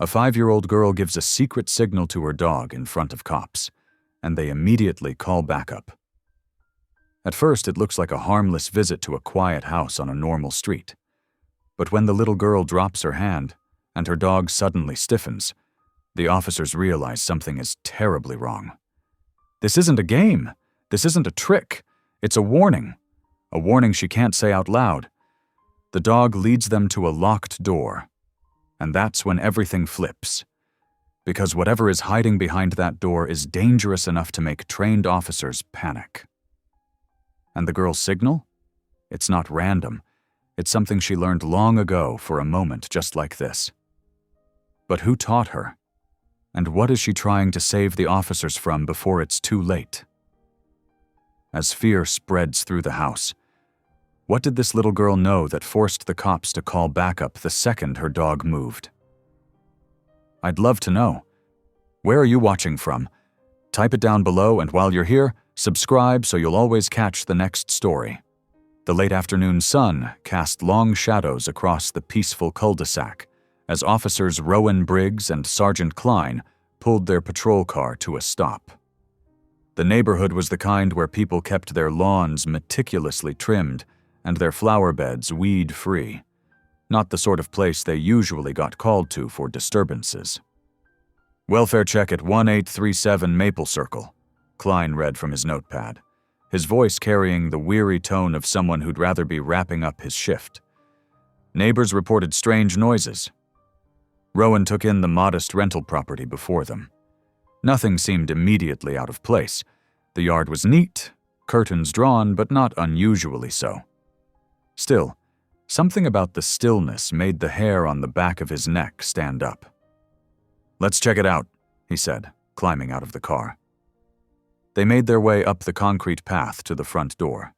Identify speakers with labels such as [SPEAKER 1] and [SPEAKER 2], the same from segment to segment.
[SPEAKER 1] A 5-year-old girl gives a secret signal to her dog in front of cops, and they immediately call backup. At first, it looks like a harmless visit to a quiet house on a normal street. But when the little girl drops her hand and her dog suddenly stiffens, the officers realize something is terribly wrong. This isn't a game. This isn't a trick. It's a warning she can't say out loud. The dog leads them to a locked door, and that's when everything flips. Because whatever is hiding behind that door is dangerous enough to make trained officers panic. And the girl's signal? It's not random. It's something she learned long ago for a moment just like this. But who taught her? And what is she trying to save the officers from before it's too late? As fear spreads through the house, what did this little girl know that forced the cops to call backup the second her dog moved? I'd love to know. Where are you watching from? Type it down below, and while you're here, subscribe so you'll always catch the next story. The late afternoon sun cast long shadows across the peaceful cul-de-sac as officers Rowan Briggs and Sergeant Klein pulled their patrol car to a stop. The neighborhood was the kind where people kept their lawns meticulously trimmed and their flower beds weed-free, not the sort of place they usually got called to for disturbances. "Welfare check at 1837 Maple Circle," Klein read from his notepad, his voice carrying the weary tone of someone who'd rather be wrapping up his shift. Neighbors reported strange noises. Rowan took in the modest rental property before them. Nothing seemed immediately out of place. The yard was neat, curtains drawn, but not unusually so. Still, something about the stillness made the hair on the back of his neck stand up. "Let's check it out," he said, climbing out of the car. They made their way up the concrete path to the front door.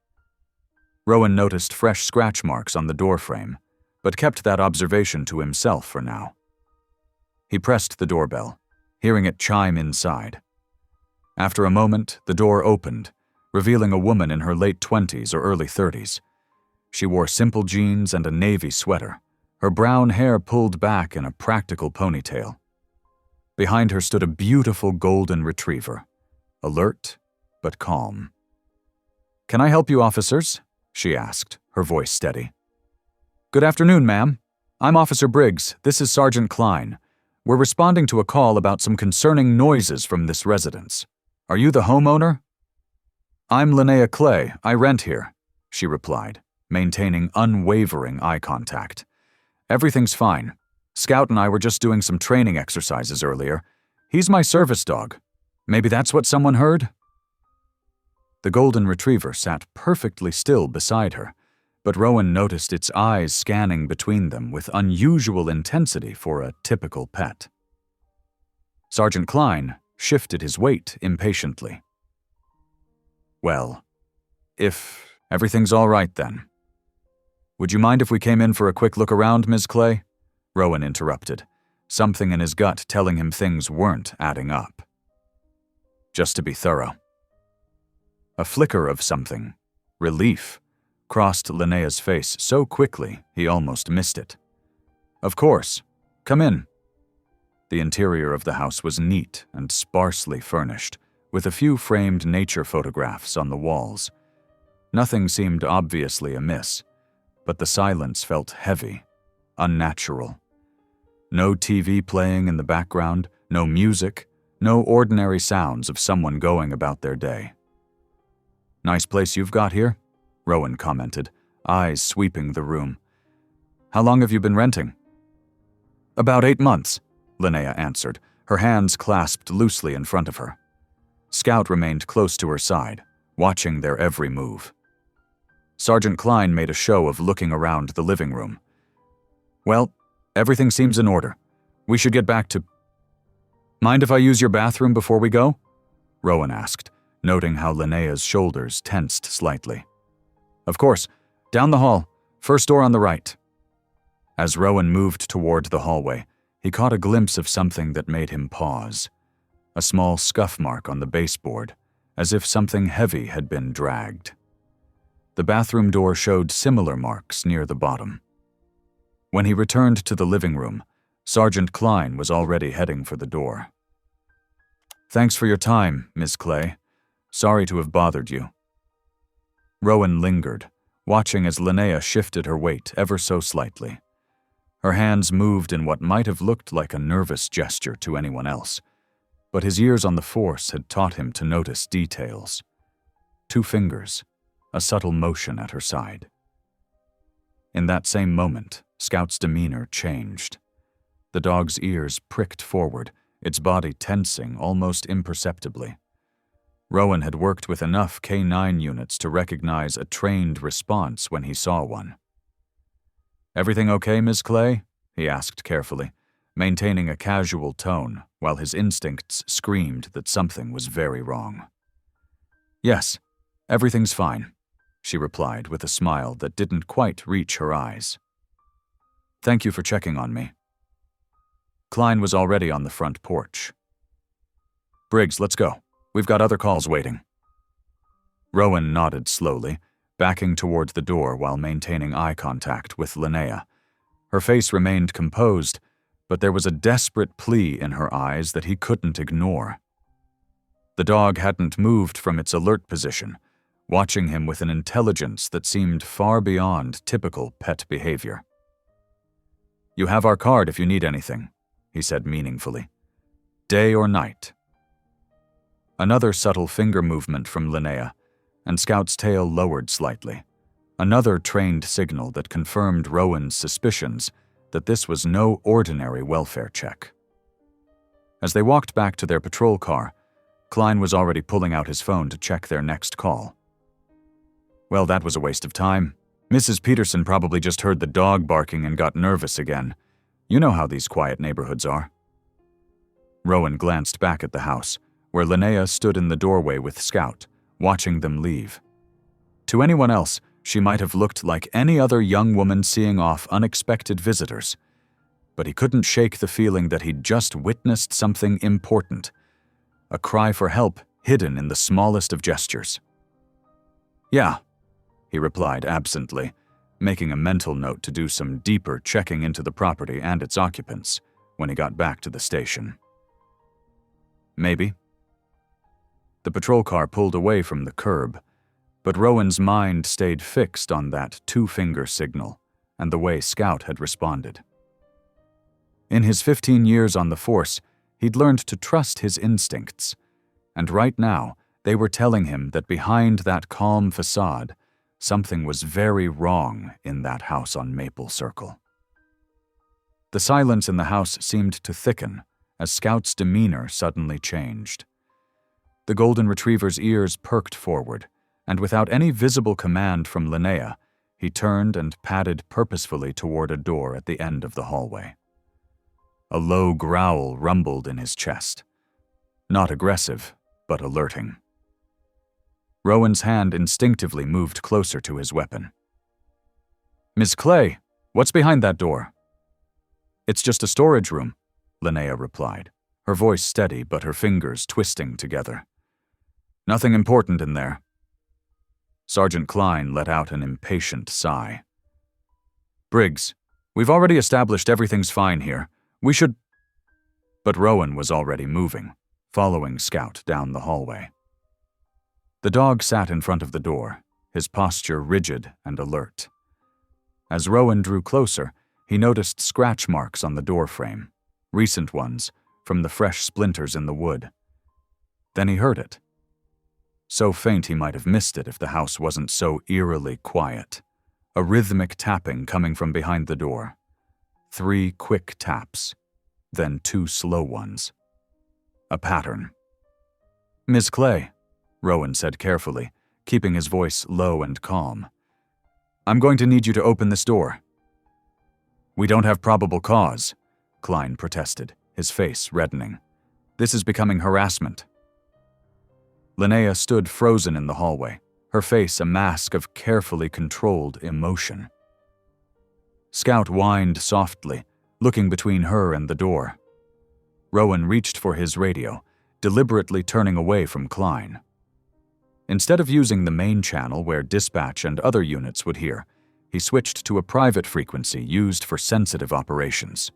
[SPEAKER 1] Rowan noticed fresh scratch marks on the doorframe, but kept that observation to himself for now. He pressed the doorbell, hearing it chime inside. After a moment, the door opened, revealing a woman in her late 20s or early 30s. She wore simple jeans and a navy sweater, her brown hair pulled back in a practical ponytail. Behind her stood a beautiful golden retriever, alert but calm. "Can I help you, officers?" she asked, her voice steady. "Good afternoon, ma'am. I'm Officer Briggs. This is Sergeant Klein. We're responding to a call about some concerning noises from this residence. Are you the homeowner?" "I'm Linnea Clay. I rent here," she replied, maintaining unwavering eye contact. "Everything's fine. Scout and I were just doing some training exercises earlier. He's my service dog. Maybe that's what someone heard?" The golden retriever sat perfectly still beside her, but Rowan noticed its eyes scanning between them with unusual intensity for a typical pet. Sergeant Klein shifted his weight impatiently. "Well, if everything's all right then. Would you mind if we came in for a quick look around, Ms. Clay?" Rowan interrupted, something in his gut telling him things weren't adding up. Just to be thorough. A flicker of something, relief, crossed Linnea's face so quickly he almost missed it. "Of course. Come in." The interior of the house was neat and sparsely furnished, with a few framed nature photographs on the walls. Nothing seemed obviously amiss, but the silence felt heavy, unnatural. No TV playing in the background, no music, no ordinary sounds of someone going about their day. "Nice place you've got here," Rowan commented, eyes sweeping the room. "How long have you been renting?" "About 8 months, Linnea answered, her hands clasped loosely in front of her. Scout remained close to her side, watching their every move. Sergeant Klein made a show of looking around the living room. "Well, everything seems in order. We should get back to—" "Mind if I use your bathroom before we go?" Rowan asked, noting how Linnea's shoulders tensed slightly. "Of course. Down the hall. First door on the right." As Rowan moved toward the hallway, he caught a glimpse of something that made him pause. A small scuff mark on the baseboard, as if something heavy had been dragged. The bathroom door showed similar marks near the bottom. When he returned to the living room, Sergeant Klein was already heading for the door. "Thanks for your time, Miss Clay. Sorry to have bothered you." Rowan lingered, watching as Linnea shifted her weight ever so slightly. Her hands moved in what might have looked like a nervous gesture to anyone else, but his years on the force had taught him to notice details. 2 fingers, a subtle motion at her side. In that same moment, Scout's demeanor changed. The dog's ears pricked forward, its body tensing almost imperceptibly. Rowan had worked with enough K9 units to recognize a trained response when he saw one. "Everything okay, Ms. Clay?" he asked carefully, maintaining a casual tone while his instincts screamed that something was very wrong. "Yes, everything's fine," she replied with a smile that didn't quite reach her eyes. "Thank you for checking on me." Klein was already on the front porch. "Briggs, let's go. We've got other calls waiting." Rowan nodded slowly, backing toward the door while maintaining eye contact with Linnea. Her face remained composed, but there was a desperate plea in her eyes that he couldn't ignore. The dog hadn't moved from its alert position, watching him with an intelligence that seemed far beyond typical pet behavior. "You have our card if you need anything," he said meaningfully. "Day or night." Another subtle finger movement from Linnea, and Scout's tail lowered slightly. Another trained signal that confirmed Rowan's suspicions that this was no ordinary welfare check. As they walked back to their patrol car, Klein was already pulling out his phone to check their next call. "Well, that was a waste of time. Mrs. Peterson probably just heard the dog barking and got nervous again. You know how these quiet neighborhoods are." Rowan glanced back at the house, where Linnea stood in the doorway with Scout, watching them leave. To anyone else, she might have looked like any other young woman seeing off unexpected visitors, but he couldn't shake the feeling that he'd just witnessed something important, a cry for help hidden in the smallest of gestures. "Yeah," he replied absently, making a mental note to do some deeper checking into the property and its occupants when he got back to the station. "Maybe." The patrol car pulled away from the curb, but Rowan's mind stayed fixed on that 2-finger signal and the way Scout had responded. In his 15 years on the force, he'd learned to trust his instincts, and right now they were telling him that behind that calm facade, something was very wrong in that house on Maple Circle. The silence in the house seemed to thicken as Scout's demeanor suddenly changed. The golden retriever's ears perked forward, and without any visible command from Linnea, he turned and padded purposefully toward a door at the end of the hallway. A low growl rumbled in his chest. Not aggressive, but alerting. Rowan's hand instinctively moved closer to his weapon. "Miss Clay, what's behind that door?" "It's just a storage room," Linnea replied, her voice steady but her fingers twisting together. "Nothing important in there." Sergeant Klein let out an impatient sigh. "Briggs, we've already established everything's fine here. We should—" But Rowan was already moving, following Scout down the hallway. The dog sat in front of the door, his posture rigid and alert. As Rowan drew closer, he noticed scratch marks on the doorframe, recent ones from the fresh splinters in the wood. Then he heard it. So faint he might have missed it if the house wasn't so eerily quiet. A rhythmic tapping coming from behind the door. 3 quick taps, then 2 slow ones. A pattern. "Miss Clay," Rowan said carefully, keeping his voice low and calm. "I'm going to need you to open this door." "We don't have probable cause," Klein protested, his face reddening. "This is becoming harassment." Linnea stood frozen in the hallway, her face a mask of carefully controlled emotion. Scout whined softly, looking between her and the door. Rowan reached for his radio, deliberately turning away from Klein. Instead of using the main channel where dispatch and other units would hear, he switched to a private frequency used for sensitive operations.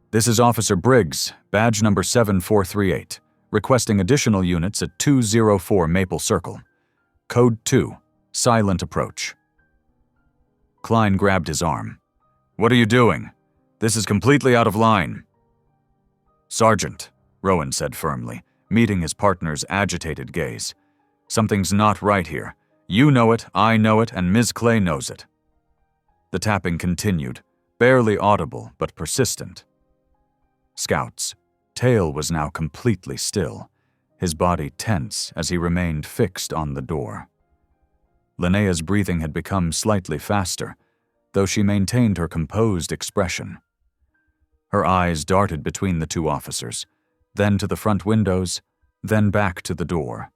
[SPEAKER 1] This is Officer Briggs, badge number 7438, requesting additional units at 204 Maple Circle. Code 2, silent approach. Klein grabbed his arm. What are you doing? This is completely out of line. Sergeant, Rowan said firmly, meeting his partner's agitated gaze. Something's not right here. You know it, I know it, and Ms. Clay knows it. The tapping continued, barely audible but persistent. Scout's tail was now completely still, his body tense as he remained fixed on the door. Linnea's breathing had become slightly faster, though she maintained her composed expression. Her eyes darted between the two officers, then to the front windows, then back to the door.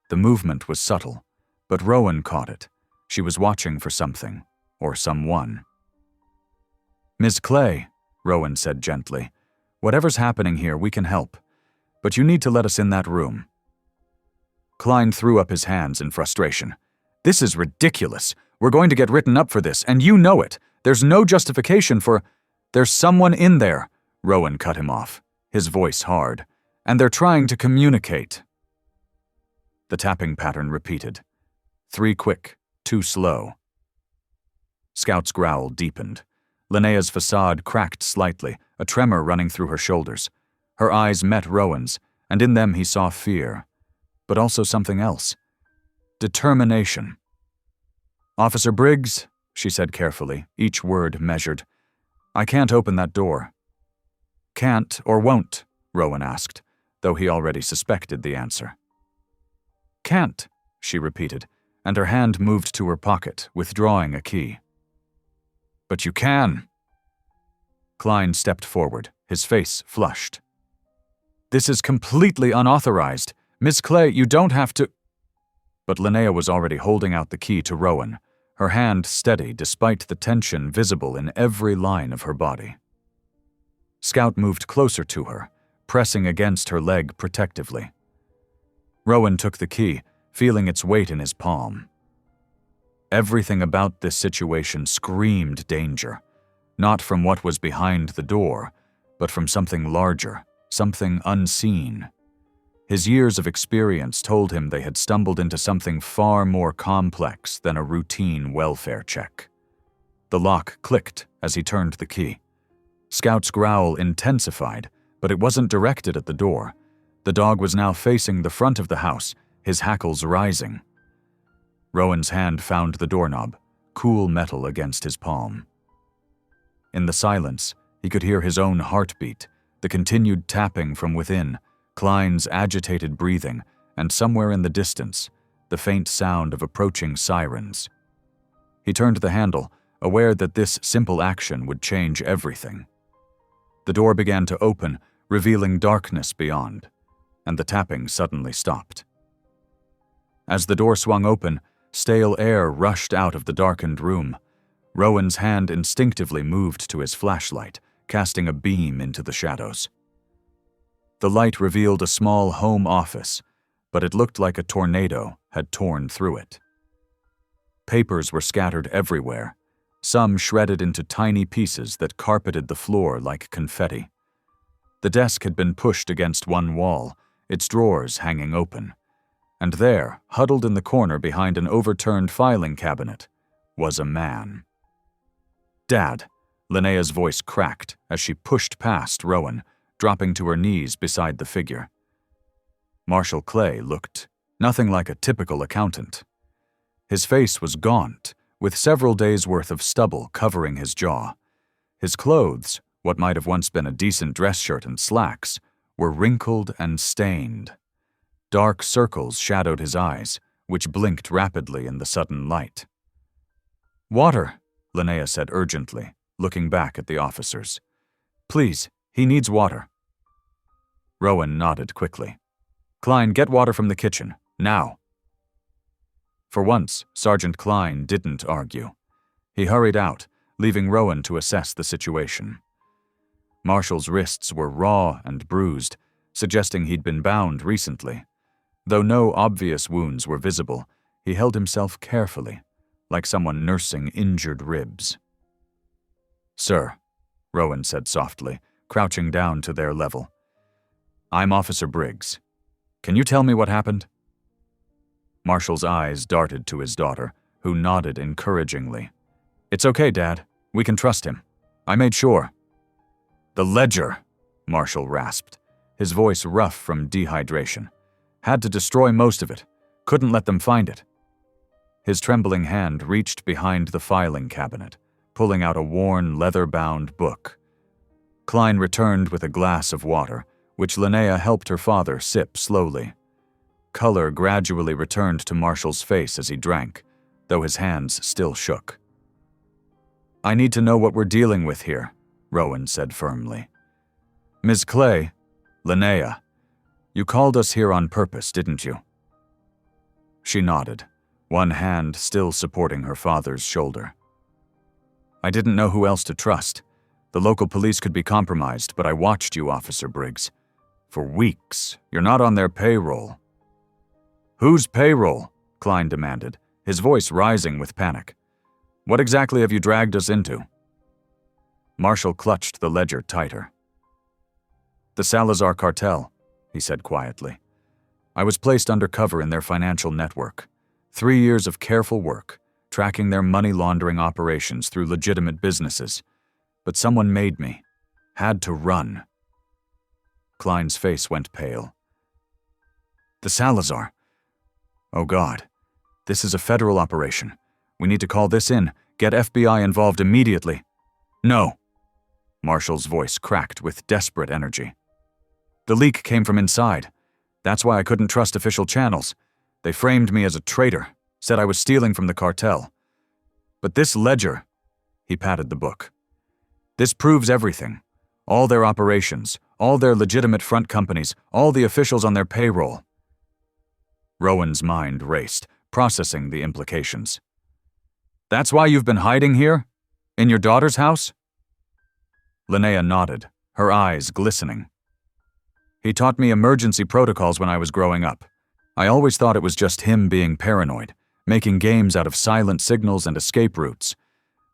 [SPEAKER 1] The movement was subtle, but Rowan caught it. She was watching for something, or someone. Ms. Clay, Rowan said gently, whatever's happening here, we can help, but you need to let us in that room. Klein threw up his hands in frustration. This is ridiculous. We're going to get written up for this, and you know it. There's no justification for— There's someone in there, Rowan cut him off, his voice hard, and they're trying to communicate. The tapping pattern repeated. 3 quick, 2 slow. Scout's growl deepened. Linnea's facade cracked slightly, a tremor running through her shoulders. Her eyes met Rowan's, and in them he saw fear, but also something else. Determination. Officer Briggs, she said carefully, each word measured. I can't open that door. Can't or won't? Rowan asked, though he already suspected the answer. Can't, she repeated, and her hand moved to her pocket, withdrawing a key. But you can. Klein stepped forward, his face flushed. This is completely unauthorized. Miss Clay, you don't have to— But Linnea was already holding out the key to Rowan, her hand steady despite the tension visible in every line of her body. Scout moved closer to her, pressing against her leg protectively. Rowan took the key, feeling its weight in his palm. Everything about this situation screamed danger, not from what was behind the door, but from something larger, something unseen. His years of experience told him they had stumbled into something far more complex than a routine welfare check. The lock clicked as he turned the key. Scout's growl intensified, but it wasn't directed at the door. The dog was now facing the front of the house, his hackles rising. Rowan's hand found the doorknob, cool metal against his palm. In the silence, he could hear his own heartbeat, the continued tapping from within, Klein's agitated breathing, and somewhere in the distance, the faint sound of approaching sirens. He turned the handle, aware that this simple action would change everything. The door began to open, revealing darkness beyond, and the tapping suddenly stopped. As the door swung open, stale air rushed out of the darkened room. Rowan's hand instinctively moved to his flashlight, casting a beam into the shadows. The light revealed a small home office, but it looked like a tornado had torn through it. Papers were scattered everywhere, some shredded into tiny pieces that carpeted the floor like confetti. The desk had been pushed against one wall, its drawers hanging open, and there, huddled in the corner behind an overturned filing cabinet, was a man. Dad, Linnea's voice cracked as she pushed past Rowan, dropping to her knees beside the figure. Marshall Clay looked nothing like a typical accountant. His face was gaunt, with several days' worth of stubble covering his jaw. His clothes, what might have once been a decent dress shirt and slacks, were wrinkled and stained. Dark circles shadowed his eyes, which blinked rapidly in the sudden light. "Water," Linnea said urgently, looking back at the officers. "Please, he needs water." Rowan nodded quickly. "Klein, get water from the kitchen, now." For once, Sergeant Klein didn't argue. He hurried out, leaving Rowan to assess the situation. Marshall's wrists were raw and bruised, suggesting he'd been bound recently. Though no obvious wounds were visible, he held himself carefully, like someone nursing injured ribs. "Sir," Rowan said softly, crouching down to their level. I'm Officer Briggs. Can you tell me what happened? Marshall's eyes darted to his daughter, who nodded encouragingly. It's okay, Dad. We can trust him. I made sure. The ledger, Marshall rasped, his voice rough from dehydration. Had to destroy most of it. Couldn't let them find it. His trembling hand reached behind the filing cabinet, pulling out a worn, leather-bound book. Klein returned with a glass of water, which Linnea helped her father sip slowly. Color gradually returned to Marshall's face as he drank, though his hands still shook. I need to know what we're dealing with here, Rowan said firmly. Ms. Clay, Linnea, you called us here on purpose, didn't you? She nodded, one hand still supporting her father's shoulder. I didn't know who else to trust. The local police could be compromised, but I watched you, Officer Briggs. For weeks. You're not on their payroll. Whose payroll? Klein demanded, his voice rising with panic. What exactly have you dragged us into? Marshall clutched the ledger tighter. The Salazar cartel, he said quietly. I was placed undercover in their financial network. 3 years of careful work, tracking their money laundering operations through legitimate businesses. But someone made me. Had to run. Klein's face went pale. The Salazar. Oh God. This is a federal operation. We need to call this in, get FBI involved immediately. No. Marshall's voice cracked with desperate energy. The leak came from inside. That's why I couldn't trust official channels. They framed me as a traitor, said I was stealing from the cartel. But this ledger, he patted the book. This proves everything. All their operations, all their legitimate front companies, all the officials on their payroll. Rowan's mind raced, processing the implications. That's why you've been hiding here? In your daughter's house? Linnea nodded, her eyes glistening. He taught me emergency protocols when I was growing up. I always thought it was just him being paranoid, making games out of silent signals and escape routes.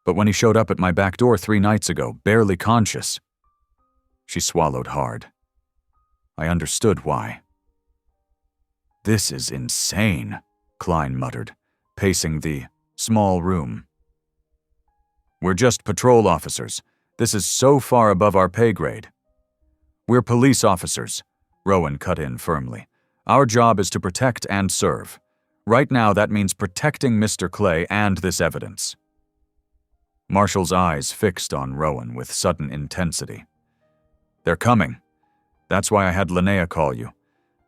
[SPEAKER 1] But when he showed up at my back door 3 nights ago, barely conscious. She swallowed hard. I understood why. This is insane, Klein muttered, pacing the small room. We're just patrol officers. This is so far above our pay grade. We're police officers, Rowan cut in firmly. Our job is to protect and serve. Right now, that means protecting Mr. Clay and this evidence. Marshall's eyes fixed on Rowan with sudden intensity. They're coming. That's why I had Linnea call you.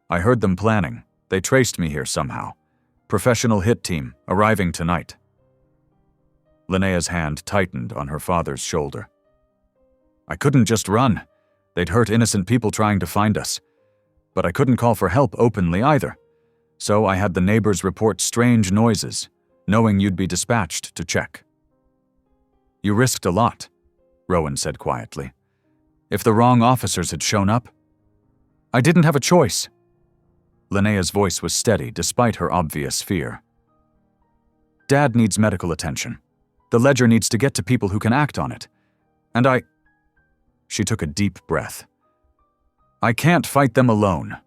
[SPEAKER 1] I heard them planning. They traced me here somehow. Professional hit team, arriving tonight. Linnea's hand tightened on her father's shoulder. I couldn't just run. They'd hurt innocent people trying to find us. But I couldn't call for help openly either. So I had the neighbors report strange noises, knowing you'd be dispatched to check. You risked a lot, Rowan said quietly. If the wrong officers had shown up, I didn't have a choice. Linnea's voice was steady despite her obvious fear. Dad needs medical attention. The ledger needs to get to people who can act on it. And She took a deep breath. I can't fight them alone.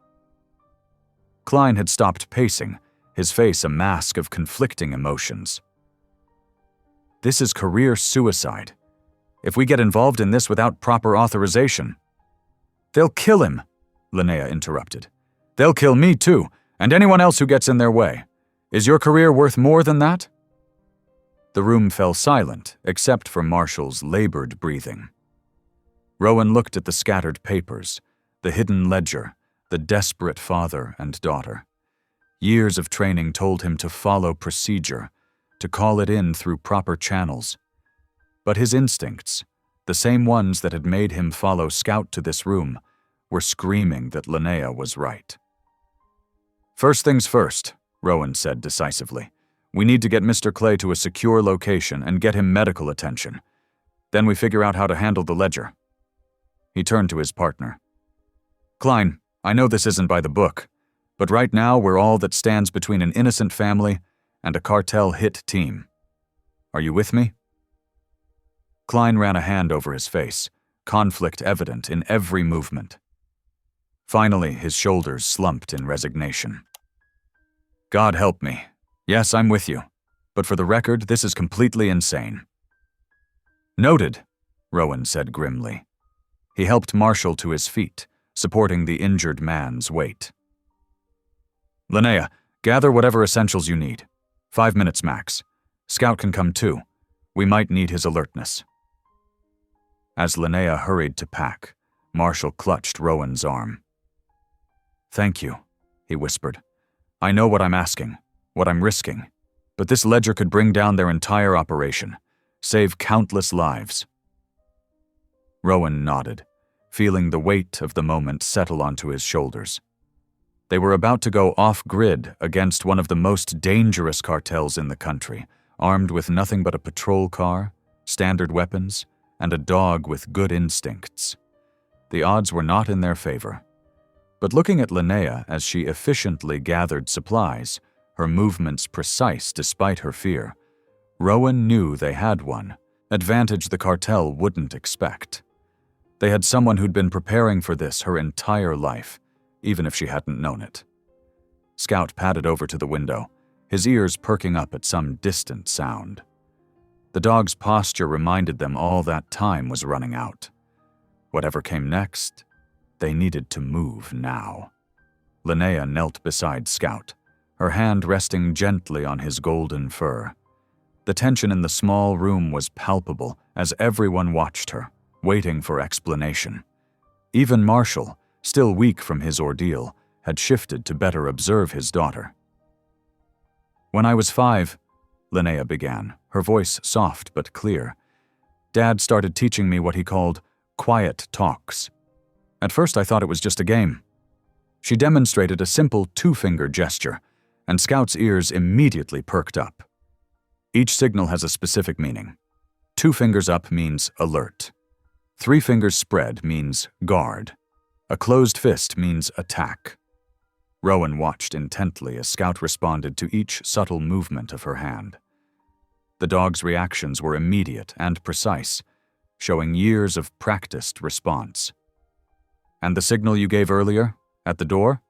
[SPEAKER 1] Klein had stopped pacing, his face a mask of conflicting emotions. This is career suicide. If we get involved in this without proper authorization, they'll kill him, Linnea interrupted. They'll kill me too, and anyone else who gets in their way. Is your career worth more than that? The room fell silent, except for Marshall's labored breathing. Rowan looked at the scattered papers, the hidden ledger, the desperate father and daughter. Years of training told him to follow procedure, to call it in through proper channels. But his instincts, the same ones that had made him follow Scout to this room, were screaming that Linnea was right. First things first, Rowan said decisively. We need to get Mr. Clay to a secure location and get him medical attention. Then we figure out how to handle the ledger. He turned to his partner. Klein, I know this isn't by the book, but right now we're all that stands between an innocent family and a cartel hit team. Are you with me? Klein ran a hand over his face, conflict evident in every movement. Finally, his shoulders slumped in resignation. God help me. Yes, I'm with you. But for the record, this is completely insane. Noted, Rowan said grimly. He helped Marshall to his feet, supporting the injured man's weight. Linnea, gather whatever essentials you need. 5 minutes max. Scout can come too. We might need his alertness. As Linnea hurried to pack, Marshall clutched Rowan's arm. Thank you, he whispered. I know what I'm asking, what I'm risking, but this ledger could bring down their entire operation, save countless lives. Rowan nodded, feeling the weight of the moment settle onto his shoulders. They were about to go off-grid against one of the most dangerous cartels in the country, armed with nothing but a patrol car, standard weapons, and a dog with good instincts. The odds were not in their favor. But looking at Linnea as she efficiently gathered supplies, her movements precise despite her fear, Rowan knew they had one, advantage the cartel wouldn't expect. They had someone who'd been preparing for this her entire life, even if she hadn't known it. Scout padded over to the window, his ears perking up at some distant sound. The dog's posture reminded them all that time was running out. Whatever came next, they needed to move now. Linnea knelt beside Scout, her hand resting gently on his golden fur. The tension in the small room was palpable as everyone watched her, waiting for explanation. Even Marshall, still weak from his ordeal, had shifted to better observe his daughter. When I was 5, Linnea began, her voice soft but clear, Dad started teaching me what he called quiet talks. At first I thought it was just a game. She demonstrated a simple 2-finger gesture, and Scout's ears immediately perked up. Each signal has a specific meaning. 2 fingers up means alert. 3 fingers spread means guard. A closed fist means attack. Rowan watched intently as Scout responded to each subtle movement of her hand. The dog's reactions were immediate and precise, showing years of practiced response. And the signal you gave earlier, at the door?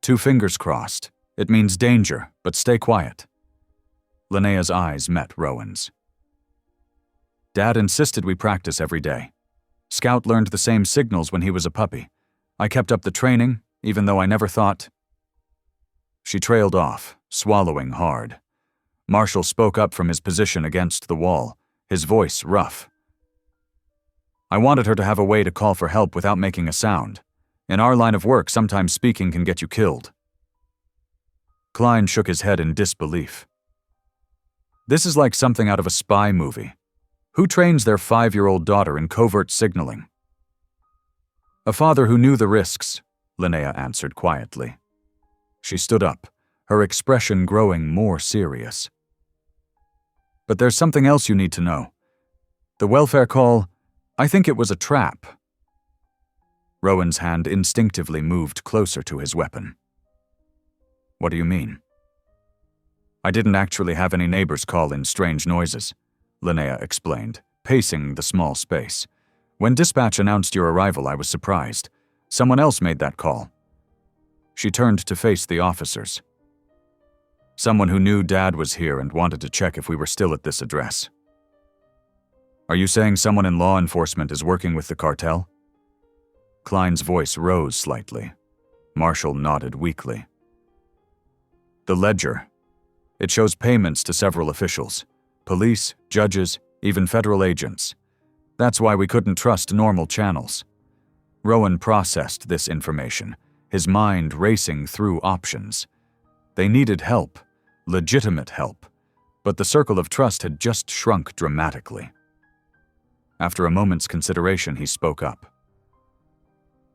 [SPEAKER 1] 2 fingers crossed. It means danger, but stay quiet. Linnea's eyes met Rowan's. Dad insisted we practice every day. Scout learned the same signals when he was a puppy. I kept up the training, even though I never thought. She trailed off, swallowing hard. Marshall spoke up from his position against the wall, his voice rough. I wanted her to have a way to call for help without making a sound. In our line of work, sometimes speaking can get you killed. Klein shook his head in disbelief. This is like something out of a spy movie. Who trains their 5-year-old daughter in covert signaling? A father who knew the risks, Linnea answered quietly. She stood up, her expression growing more serious. But there's something else you need to know. The welfare call, I think it was a trap. Rowan's hand instinctively moved closer to his weapon. What do you mean? I didn't actually have any neighbors call in strange noises, Linnea explained, pacing the small space. When dispatch announced your arrival, I was surprised. Someone else made that call. She turned to face the officers. Someone who knew Dad was here and wanted to check if we were still at this address. Are you saying someone in law enforcement is working with the cartel? Klein's voice rose slightly. Marshall nodded weakly. The ledger. It shows payments to several officials. Police, judges, even federal agents. That's why we couldn't trust normal channels. Rowan processed this information, his mind racing through options. They needed help, legitimate help, but the circle of trust had just shrunk dramatically. After a moment's consideration, he spoke up.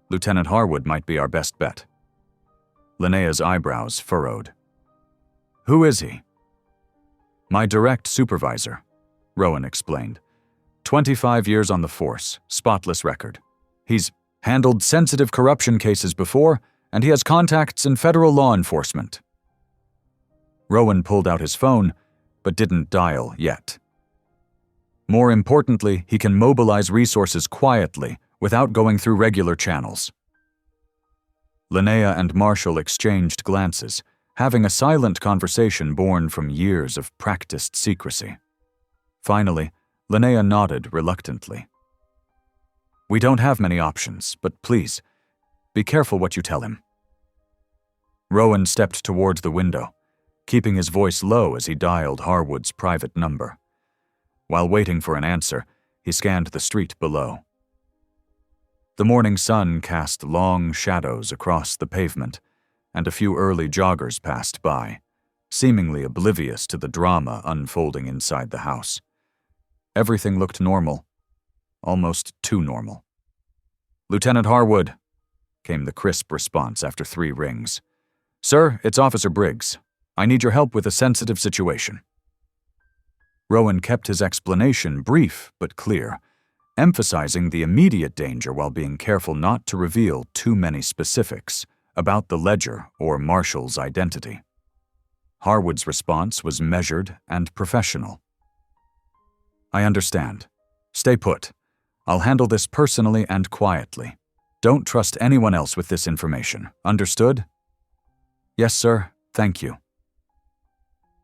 [SPEAKER 1] Lieutenant Harwood might be our best bet. Linnea's eyebrows furrowed. Who is he? My direct supervisor, Rowan explained. 25 years on the force, spotless record. He's handled sensitive corruption cases before, and he has contacts in federal law enforcement. Rowan pulled out his phone, but didn't dial yet. More importantly, he can mobilize resources quietly without going through regular channels. Linnea and Marshall exchanged glances, having a silent conversation born from years of practiced secrecy. Finally, Linnea nodded reluctantly. "We don't have many options, but please, be careful what you tell him." Rowan stepped towards the window, keeping his voice low as he dialed Harwood's private number. While waiting for an answer, he scanned the street below. The morning sun cast long shadows across the pavement, and a few early joggers passed by, seemingly oblivious to the drama unfolding inside the house. Everything looked normal, almost too normal. "Lieutenant Harwood," came the crisp response after 3 rings. "Sir, it's Officer Briggs. I need your help with a sensitive situation." Rowan kept his explanation brief but clear, emphasizing the immediate danger while being careful not to reveal too many specifics about the ledger or Marshall's identity. Harwood's response was measured and professional. "I understand. Stay put. I'll handle this personally and quietly. Don't trust anyone else with this information. Understood?" "Yes, sir. Thank you."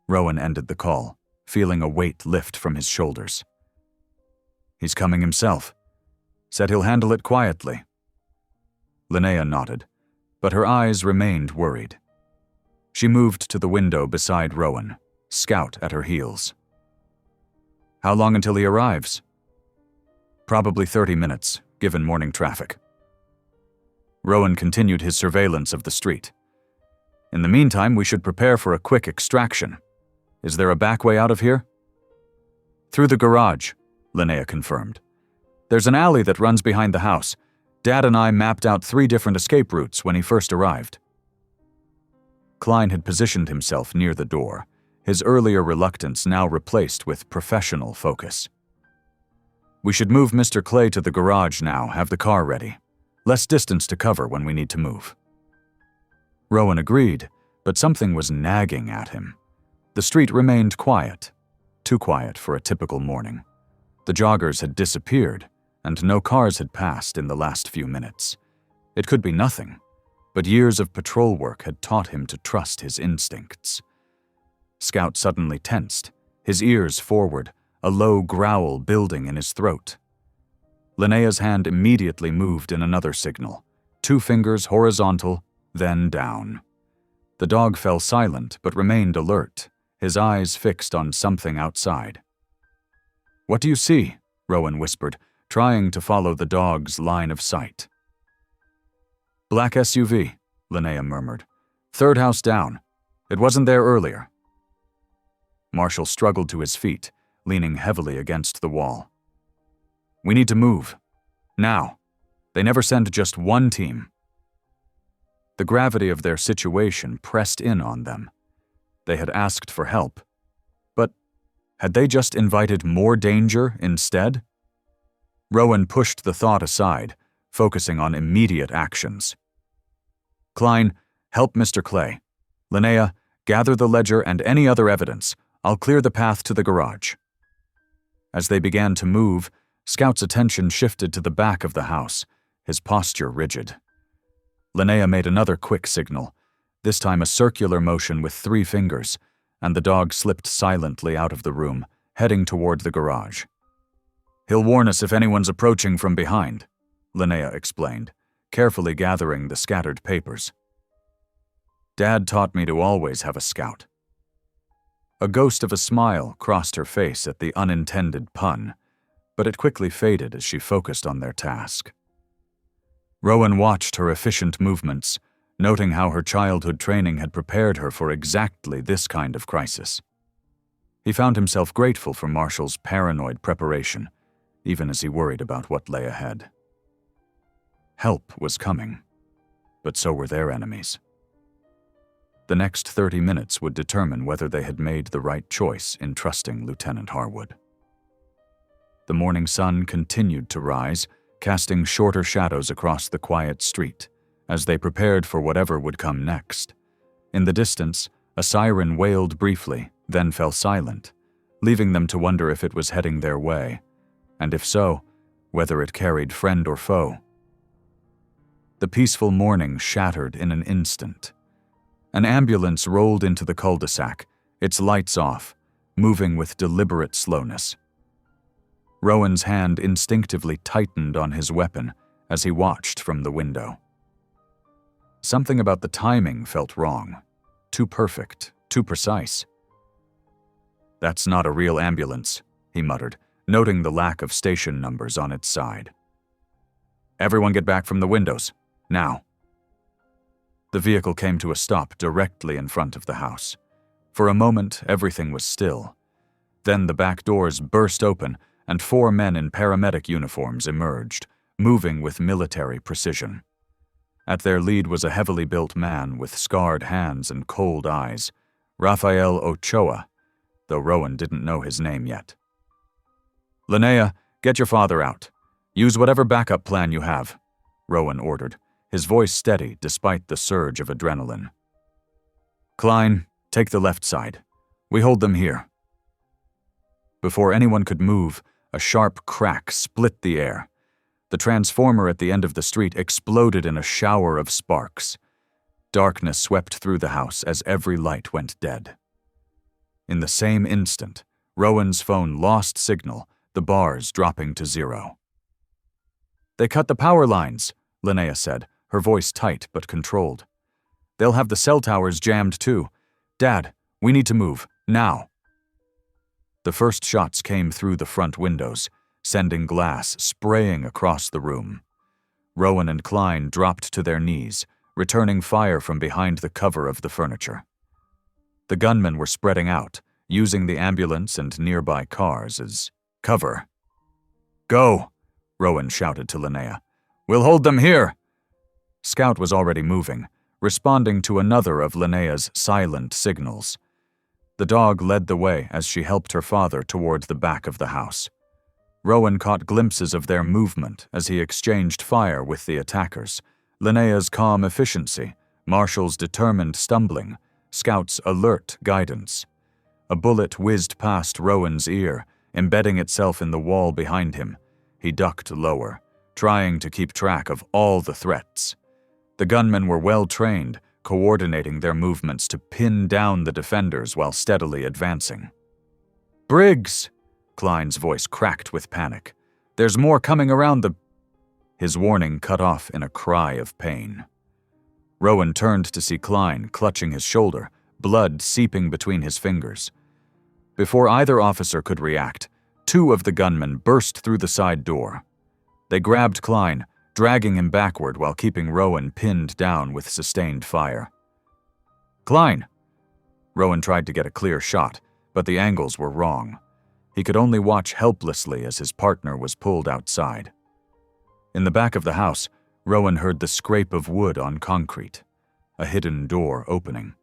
[SPEAKER 1] Rowan ended the call, feeling a weight lift from his shoulders. "He's coming himself. Said he'll handle it quietly." Linnea nodded, but her eyes remained worried. She moved to the window beside Rowan, Scout at her heels. "How long until he arrives?" "Probably 30 minutes, given morning traffic." Rowan continued his surveillance of the street. "In the meantime, we should prepare for a quick extraction. Is there a back way out of here?" "Through the garage," Linnea confirmed. "There's an alley that runs behind the house. Dad and I mapped out 3 different escape routes when he first arrived." Klein had positioned himself near the door, his earlier reluctance now replaced with professional focus. "We should move Mr. Clay to the garage now, have the car ready. Less distance to cover when we need to move." Rowan agreed, but something was nagging at him. The street remained quiet, too quiet for a typical morning. The joggers had disappeared, and no cars had passed in the last few minutes. It could be nothing, but years of patrol work had taught him to trust his instincts. Scout suddenly tensed, his ears forward, a low growl building in his throat. Linnea's hand immediately moved in another signal, 2 fingers horizontal, then down. The dog fell silent but remained alert, his eyes fixed on something outside. "What do you see?" Rowan whispered, trying to follow the dog's line of sight. "Black SUV," Linnea murmured. "3rd house down. It wasn't there earlier." Marshall struggled to his feet, leaning heavily against the wall. "We need to move. Now. They never send just one team." The gravity of their situation pressed in on them. They had asked for help, but had they just invited more danger instead? Rowan pushed the thought aside, focusing on immediate actions. "Klein, help Mr. Clay. Linnea, gather the ledger and any other evidence. I'll clear the path to the garage." As they began to move, Scout's attention shifted to the back of the house, his posture rigid. Linnea made another quick signal, this time a circular motion with 3 fingers, and the dog slipped silently out of the room, heading toward the garage. "He'll warn us if anyone's approaching from behind," Linnea explained, carefully gathering the scattered papers. "Dad taught me to always have a scout." A ghost of a smile crossed her face at the unintended pun, but it quickly faded as she focused on their task. Rowan watched her efficient movements, noting how her childhood training had prepared her for exactly this kind of crisis. He found himself grateful for Marshall's paranoid preparation, even as he worried about what lay ahead. Help was coming, but so were their enemies. The next 30 minutes would determine whether they had made the right choice in trusting Lieutenant Harwood. The morning sun continued to rise, casting shorter shadows across the quiet street, as they prepared for whatever would come next. In the distance, a siren wailed briefly, then fell silent, leaving them to wonder if it was heading their way, and if so, whether it carried friend or foe. The peaceful morning shattered in an instant. An ambulance rolled into the cul-de-sac, its lights off, moving with deliberate slowness. Rowan's hand instinctively tightened on his weapon as he watched from the window. Something about the timing felt wrong. Too perfect, too precise. "That's not a real ambulance," he muttered, noting the lack of station numbers on its side. "Everyone get back from the windows, now." The vehicle came to a stop directly in front of the house. For a moment, everything was still. Then the back doors burst open and 4 men in paramedic uniforms emerged, moving with military precision. At their lead was a heavily built man with scarred hands and cold eyes, Rafael Ochoa, though Rowan didn't know his name yet. "Linnea, get your father out. Use whatever backup plan you have," Rowan ordered, his voice steady despite the surge of adrenaline. "Klein, take the left side. We hold them here." Before anyone could move, a sharp crack split the air. The transformer at the end of the street exploded in a shower of sparks. Darkness swept through the house as every light went dead. In the same instant, Rowan's phone lost signal, the bars dropping to 0. "They cut the power lines," Linnea said, her voice tight but controlled. "They'll have the cell towers jammed too. Dad, we need to move, now." The first shots came through the front windows, sending glass spraying across the room. Rowan and Klein dropped to their knees, returning fire from behind the cover of the furniture. The gunmen were spreading out, using the ambulance and nearby cars as cover. "Go," Rowan shouted to Linnea. "We'll hold them here." Scout was already moving, responding to another of Linnea's silent signals. The dog led the way as she helped her father toward the back of the house. Rowan caught glimpses of their movement as he exchanged fire with the attackers, Linnea's calm efficiency, Marshall's determined stumbling, Scout's alert guidance. A bullet whizzed past Rowan's ear, embedding itself in the wall behind him. He ducked lower, trying to keep track of all the threats. The gunmen were well trained, coordinating their movements to pin down the defenders while steadily advancing. "Briggs!" Klein's voice cracked with panic. "There's more coming around the—" His warning cut off in a cry of pain. Rowan turned to see Klein clutching his shoulder, blood seeping between his fingers. Before either officer could react, 2 of the gunmen burst through the side door. They grabbed Klein, dragging him backward while keeping Rowan pinned down with sustained fire. "Klein!" Rowan tried to get a clear shot, but the angles were wrong. He could only watch helplessly as his partner was pulled outside. In the back of the house, Rowan heard the scrape of wood on concrete, a hidden door opening.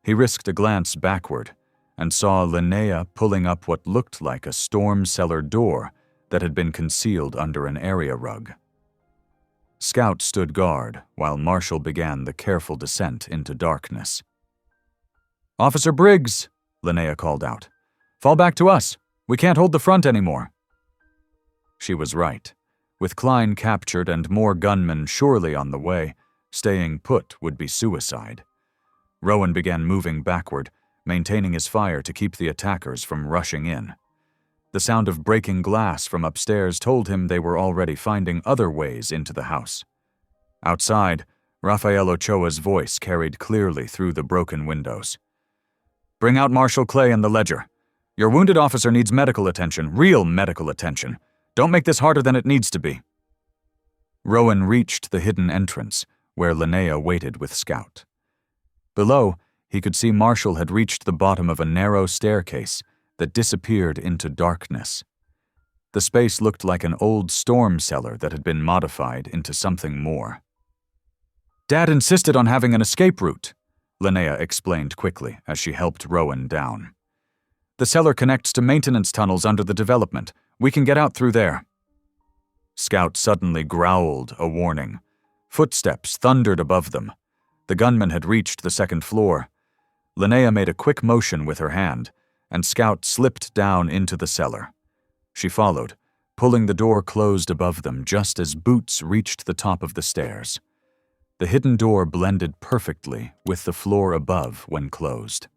[SPEAKER 1] He risked a glance backward and saw Linnea pulling up what looked like a storm cellar door that had been concealed under an area rug. Scout stood guard while Marshall began the careful descent into darkness. "Officer Briggs!" Linnea called out. "Fall back to us. We can't hold the front anymore." She was right. With Klein captured and more gunmen surely on the way, staying put would be suicide. Rowan began moving backward, maintaining his fire to keep the attackers from rushing in. The sound of breaking glass from upstairs told him they were already finding other ways into the house. Outside, Rafael Ochoa's voice carried clearly through the broken windows. "Bring out Marshall Clay and the ledger. Your wounded officer needs medical attention, real medical attention. Don't make this harder than it needs to be." Rowan reached the hidden entrance, where Linnea waited with Scout. Below, he could see Marshall had reached the bottom of a narrow staircase that disappeared into darkness. The space looked like an old storm cellar that had been modified into something more. "Dad insisted on having an escape route," Linnea explained quickly as she helped Rowan down. "The cellar connects to maintenance tunnels under the development. We can get out through there." Scout suddenly growled a warning. Footsteps thundered above them. The gunman had reached the second floor. Linnea made a quick motion with her hand, and Scout slipped down into the cellar. She followed, pulling the door closed above them just as Boots reached the top of the stairs. The hidden door blended perfectly with the floor above when closed.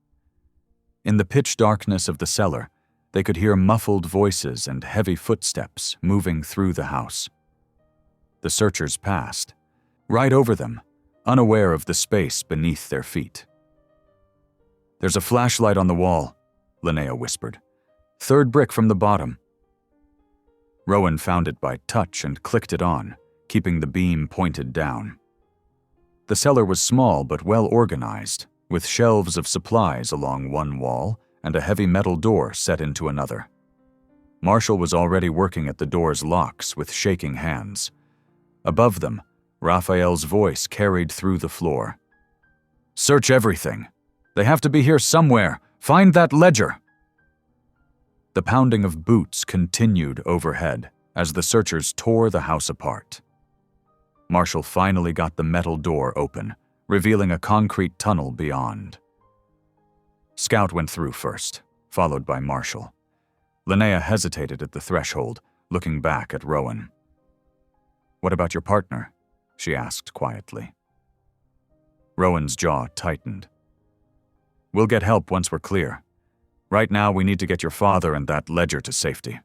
[SPEAKER 1] In the pitch darkness of the cellar, they could hear muffled voices and heavy footsteps moving through the house. The searchers passed, right over them, unaware of the space beneath their feet. "There's a flashlight on the wall," Linnea whispered. "Third brick from the bottom." Rowan found it by touch and clicked it on, keeping the beam pointed down. The cellar was small but well organized, with shelves of supplies along one wall and a heavy metal door set into another. Marshall was already working at the door's locks with shaking hands. Above them, Raphael's voice carried through the floor. "Search everything. They have to be here somewhere. Find that ledger." The pounding of boots continued overhead as the searchers tore the house apart. Marshall finally got the metal door open, revealing a concrete tunnel beyond. Scout went through first, followed by Marshall. Linnea hesitated at the threshold, looking back at Rowan. "What about your partner?" she asked quietly. Rowan's jaw tightened. "We'll get help once we're clear. Right now, we need to get your father and that ledger to safety."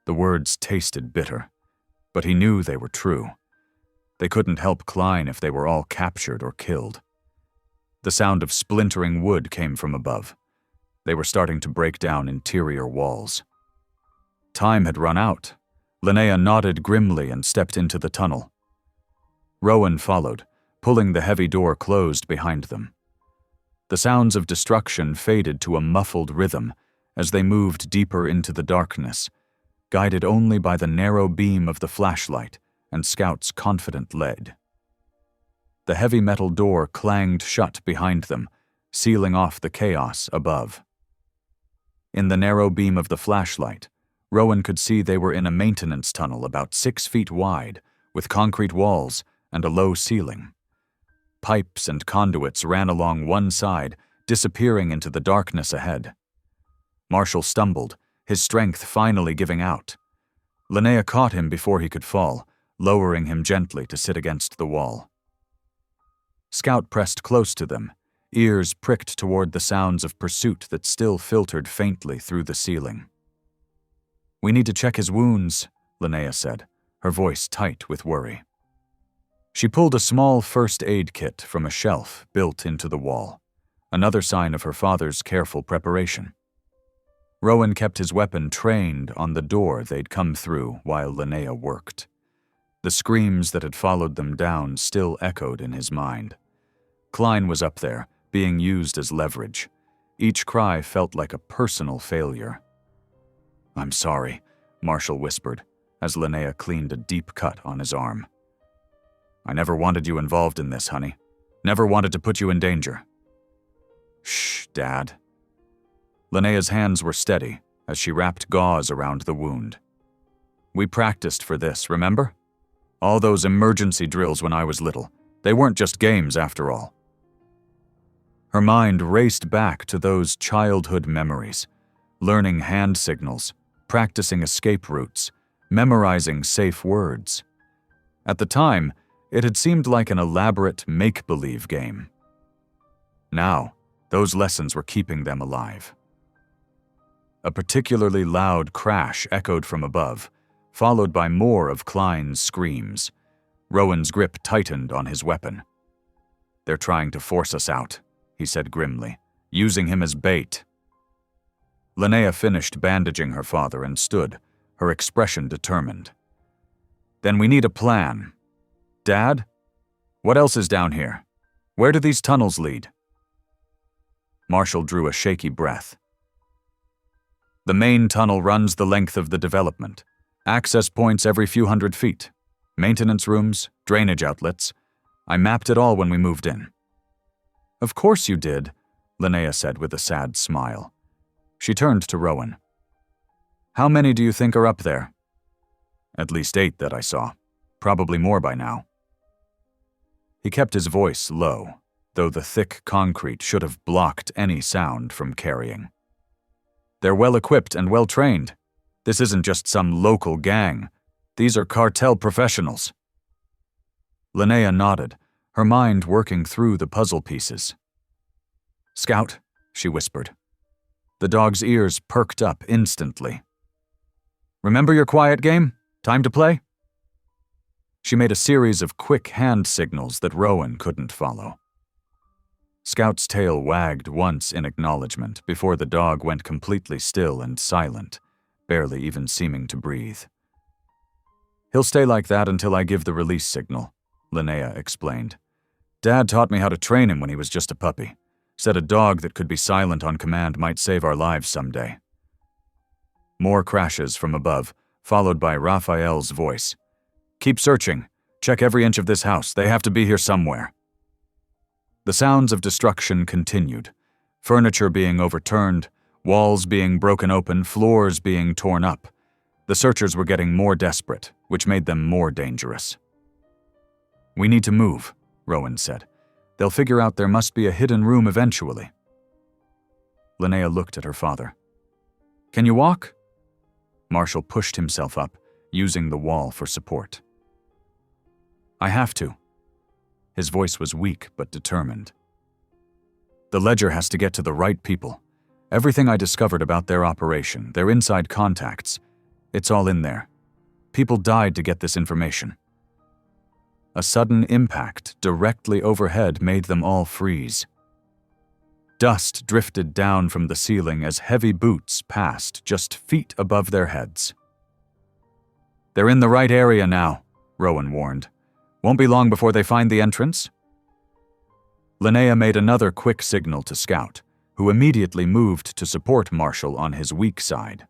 [SPEAKER 1] The words tasted bitter, but he knew they were true. They couldn't help Klein if they were all captured or killed. The sound of splintering wood came from above. They were starting to break down interior walls. Time had run out. Linnea nodded grimly and stepped into the tunnel. Rowan followed, pulling the heavy door closed behind them. The sounds of destruction faded to a muffled rhythm as they moved deeper into the darkness, guided only by the narrow beam of the flashlight and Scout's confident lead. The heavy metal door clanged shut behind them, sealing off the chaos above. In the narrow beam of the flashlight, Rowan could see they were in a maintenance tunnel about 6 feet wide, with concrete walls and a low ceiling. Pipes and conduits ran along one side, disappearing into the darkness ahead. Marshall stumbled, his strength finally giving out. Linnea caught him before he could fall, lowering him gently to sit against the wall. Scout pressed close to them, ears pricked toward the sounds of pursuit that still filtered faintly through the ceiling. "We need to check his wounds," Linnea said, her voice tight with worry. She pulled a small first aid kit from a shelf built into the wall, another sign of her father's careful preparation. Rowan kept his weapon trained on the door they'd come through while Linnea worked. The screams that had followed them down still echoed in his mind. Klein was up there, being used as leverage. Each cry felt like a personal failure. "I'm sorry," Marshall whispered, as Linnea cleaned a deep cut on his arm. "I never wanted you involved in this, honey. Never wanted to put you in danger." "Shh, Dad." Linnea's hands were steady as she wrapped gauze around the wound. "We practiced for this, remember? All those emergency drills when I was little. They weren't just games after all." Her mind raced back to those childhood memories, learning hand signals, practicing escape routes, memorizing safe words. At the time, it had seemed like an elaborate make-believe game. Now, those lessons were keeping them alive. A particularly loud crash echoed from above, followed by more of Klein's screams. Rowan's grip tightened on his weapon. "They're trying to force us out," he said grimly, "using him as bait." Linnea finished bandaging her father and stood, her expression determined. "Then we need a plan. Dad? What else is down here? Where do these tunnels lead?" Marshall drew a shaky breath. "The main tunnel runs the length of the development. Access points every few hundred feet. Maintenance rooms, drainage outlets. I mapped it all when we moved in." "Of course you did," Linnea said with a sad smile. She turned to Rowan. "How many do you think are up there?" "At least 8 that I saw. Probably more by now." He kept his voice low, though the thick concrete should have blocked any sound from carrying. They're well-equipped and well-trained. This isn't just some local gang. These are cartel professionals. Linnea nodded, her mind working through the puzzle pieces. "Scout," she whispered. The dog's ears perked up instantly. "Remember your quiet game? Time to play?" She made a series of quick hand signals that Rowan couldn't follow. Scout's tail wagged once in acknowledgement before the dog went completely still and silent, barely even seeming to breathe. "He'll stay like that until I give the release signal," Linnea explained. "Dad taught me how to train him when he was just a puppy. Said a dog that could be silent on command might save our lives someday." More crashes from above, followed by Raphael's voice. "Keep searching. Check every inch of this house. They have to be here somewhere." The sounds of destruction continued. Furniture being overturned, walls being broken open, floors being torn up. The searchers were getting more desperate, which made them more dangerous. "We need to move," Rowan said. "They'll figure out there must be a hidden room eventually." Linnea looked at her father. "Can you walk?" Marshall pushed himself up, using the wall for support. "I have to." His voice was weak but determined. "The ledger has to get to the right people. Everything I discovered about their operation, their inside contacts, it's all in there. People died to get this information." A sudden impact directly overhead made them all freeze. Dust drifted down from the ceiling as heavy boots passed just feet above their heads. "They're in the right area now," Rowan warned. "Won't be long before they find the entrance." Linnea made another quick signal to Scout, who immediately moved to support Marshall on his weak side.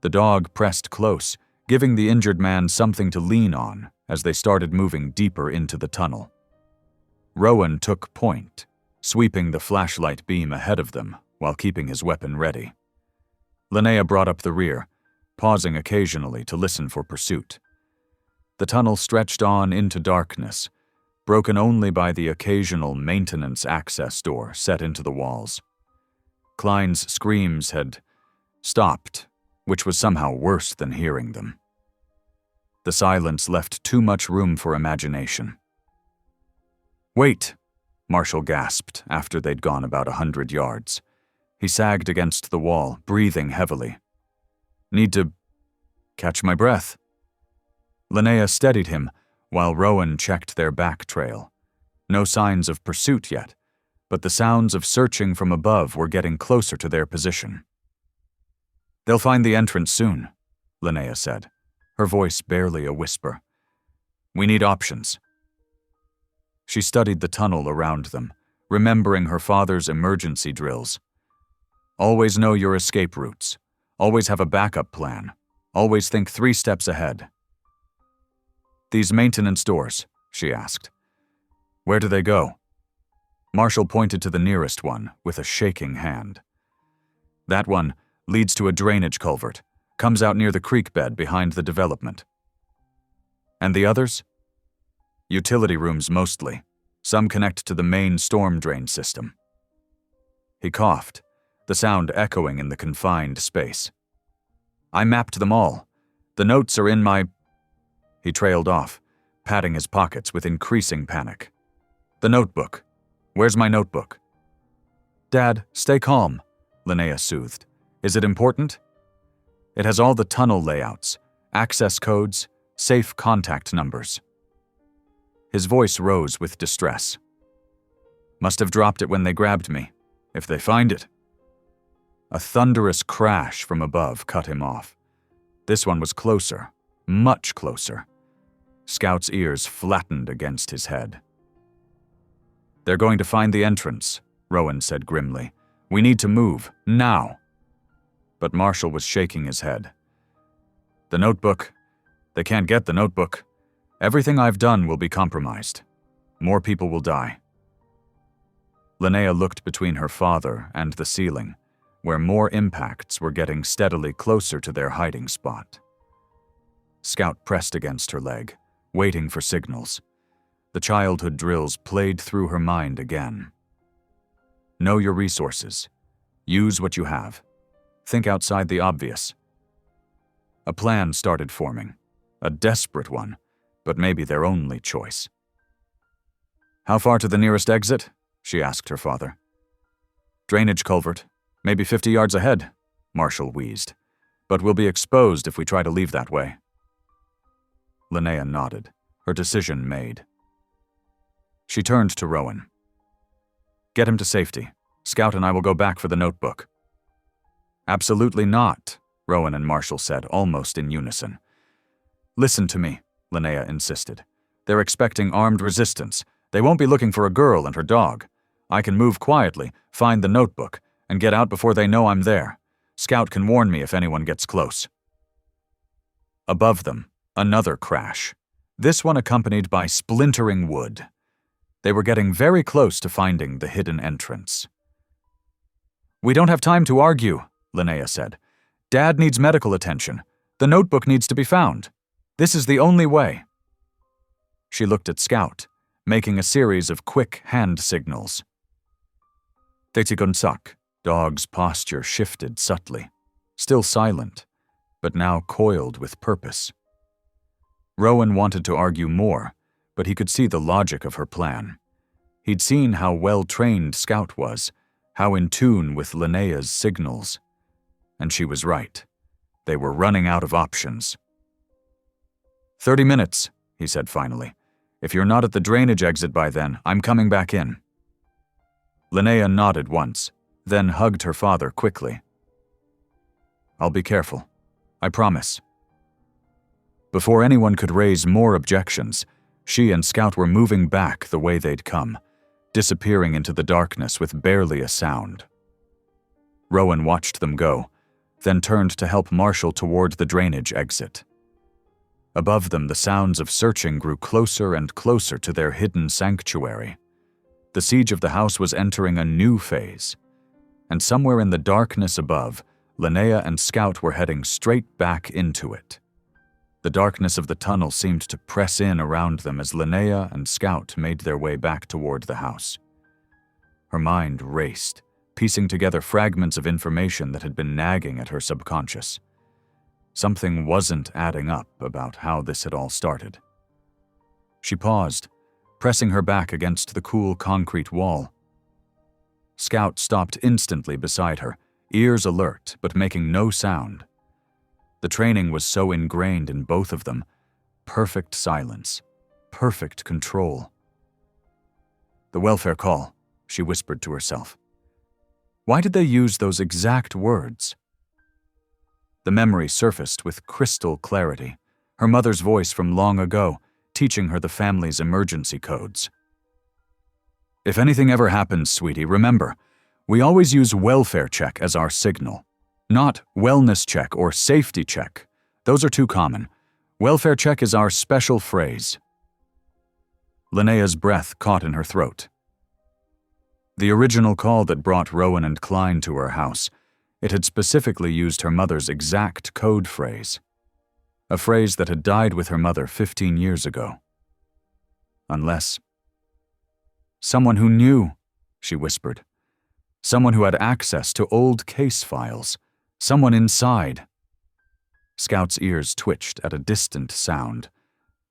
[SPEAKER 1] The dog pressed close, giving the injured man something to lean on as they started moving deeper into the tunnel. Rowan took point, sweeping the flashlight beam ahead of them while keeping his weapon ready. Linnea brought up the rear, pausing occasionally to listen for pursuit. The tunnel stretched on into darkness, broken only by the occasional maintenance access door set into the walls. Klein's screams had stopped, which was somehow worse than hearing them. The silence left too much room for imagination. "Wait," Marshall gasped after they'd gone about 100 yards. He sagged against the wall, breathing heavily. "Need to catch my breath." Linnea steadied him while Rowan checked their back trail. No signs of pursuit yet, but the sounds of searching from above were getting closer to their position. "They'll find the entrance soon," Linnea said, her voice barely a whisper. "We need options." She studied the tunnel around them, remembering her father's emergency drills. "Always know your escape routes. Always have a backup plan. Always think 3 steps ahead." "These maintenance doors," she asked. "Where do they go?" Marshall pointed to the nearest one with a shaking hand. "That one leads to a drainage culvert, comes out near the creek bed behind the development." "And the others?" "Utility rooms mostly. Some connect to the main storm drain system." He coughed, the sound echoing in the confined space. "I mapped them all. The notes are in my—" He trailed off, patting his pockets with increasing panic. "The notebook. Where's my notebook?" "Dad, stay calm," Linnea soothed. "Is it important?" "It has all the tunnel layouts, access codes, safe contact numbers." His voice rose with distress. "Must have dropped it when they grabbed me, if they find it." A thunderous crash from above cut him off. This one was closer, much closer. Scout's ears flattened against his head. "They're going to find the entrance," Rowan said grimly. "We need to move, now." But Marshall was shaking his head. "The notebook. They can't get the notebook. Everything I've done will be compromised. More people will die." Linnea looked between her father and the ceiling, where more impacts were getting steadily closer to their hiding spot. Scout pressed against her leg, waiting for signals. The childhood drills played through her mind again. Know your resources. Use what you have. Think outside the obvious. A plan started forming. A desperate one, but maybe their only choice. "How far to the nearest exit?" she asked her father. "Drainage culvert. Maybe 50 yards ahead," Marshall wheezed. "But we'll be exposed if we try to leave that way." Linnea nodded, her decision made. She turned to Rowan. "Get him to safety. Scout and I will go back for the notebook." "Absolutely not," Rowan and Marshall said, almost in unison. "Listen to me," Linnea insisted. "They're expecting armed resistance. They won't be looking for a girl and her dog. I can move quietly, find the notebook, and get out before they know I'm there. Scout can warn me if anyone gets close." Above them, another crash, this one accompanied by splintering wood. They were getting very close to finding the hidden entrance. "We don't have time to argue," Linnea said. "Dad needs medical attention. The notebook needs to be found. This is the only way." She looked at Scout, making a series of quick hand signals. Tetigunsak, dog's posture shifted subtly, still silent, but now coiled with purpose. Rowan wanted to argue more, but he could see the logic of her plan. He'd seen how well-trained Scout was, how in tune with Linnea's signals. And she was right. They were running out of options. 30 minutes, he said finally. "If you're not at the drainage exit by then, I'm coming back in." Linnea nodded once, then hugged her father quickly. "I'll be careful. I promise." Before anyone could raise more objections, she and Scout were moving back the way they'd come, disappearing into the darkness with barely a sound. Rowan watched them go, then turned to help Marshall toward the drainage exit. Above them, the sounds of searching grew closer and closer to their hidden sanctuary. The siege of the house was entering a new phase, and somewhere in the darkness above, Linnea and Scout were heading straight back into it. The darkness of the tunnel seemed to press in around them as Linnea and Scout made their way back toward the house. Her mind raced, piecing together fragments of information that had been nagging at her subconscious. Something wasn't adding up about how this had all started. She paused, pressing her back against the cool concrete wall. Scout stopped instantly beside her, ears alert but making no sound. The training was so ingrained in both of them. Perfect silence, perfect control. "The welfare call," she whispered to herself. Why did they use those exact words? The memory surfaced with crystal clarity, her mother's voice from long ago, teaching her the family's emergency codes. "If anything ever happens, sweetie, remember, we always use welfare check as our signal. Not wellness check or safety check. Those are too common. Welfare check is our special phrase." Linnea's breath caught in her throat. The original call that brought Rowan and Klein to her house, it had specifically used her mother's exact code phrase. A phrase that had died with her mother 15 years ago. Unless... "Someone who knew," she whispered. "Someone who had access to old case files. Someone inside." Scout's ears twitched at a distant sound,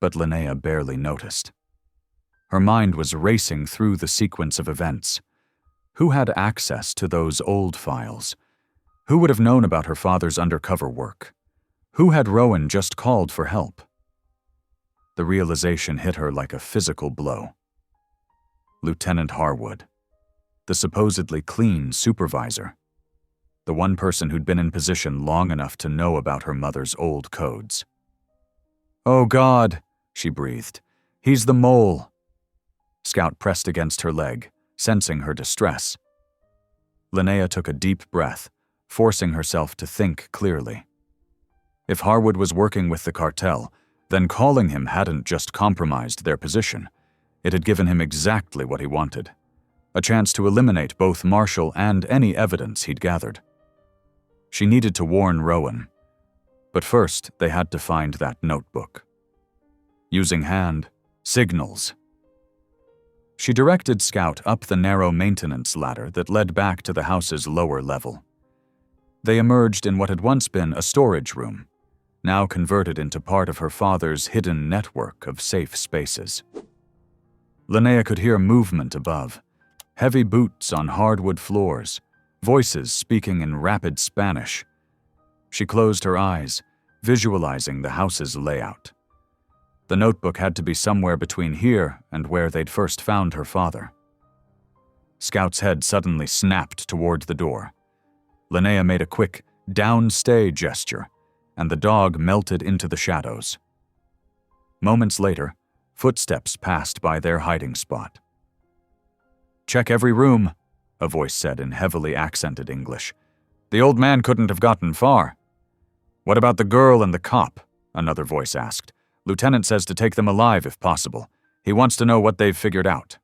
[SPEAKER 1] but Linnea barely noticed. Her mind was racing through the sequence of events. Who had access to those old files? Who would have known about her father's undercover work? Who had Rowan just called for help? The realization hit her like a physical blow. Lieutenant Harwood, the supposedly clean supervisor. The one person who'd been in position long enough to know about her mother's old codes. "Oh God," she breathed. "He's the mole." Scout pressed against her leg, sensing her distress. Linnea took a deep breath, forcing herself to think clearly. If Harwood was working with the cartel, then calling him hadn't just compromised their position. It had given him exactly what he wanted. A chance to eliminate both Marshall and any evidence he'd gathered. She needed to warn Rowan. But first, they had to find that notebook. Using hand signals. She directed Scout up the narrow maintenance ladder that led back to the house's lower level. They emerged in what had once been a storage room, now converted into part of her father's hidden network of safe spaces. Linnea could hear movement above, heavy boots on hardwood floors, voices speaking in rapid Spanish. She closed her eyes, visualizing the house's layout. The notebook had to be somewhere between here and where they'd first found her father. Scout's head suddenly snapped toward the door. Linnea made a quick, downstay gesture, and the dog melted into the shadows. Moments later, footsteps passed by their hiding spot. "Check every room," a voice said in heavily accented English. "The old man couldn't have gotten far." "What about the girl and the cop?" another voice asked. "Lieutenant says to take them alive if possible. He wants to know what they've figured out."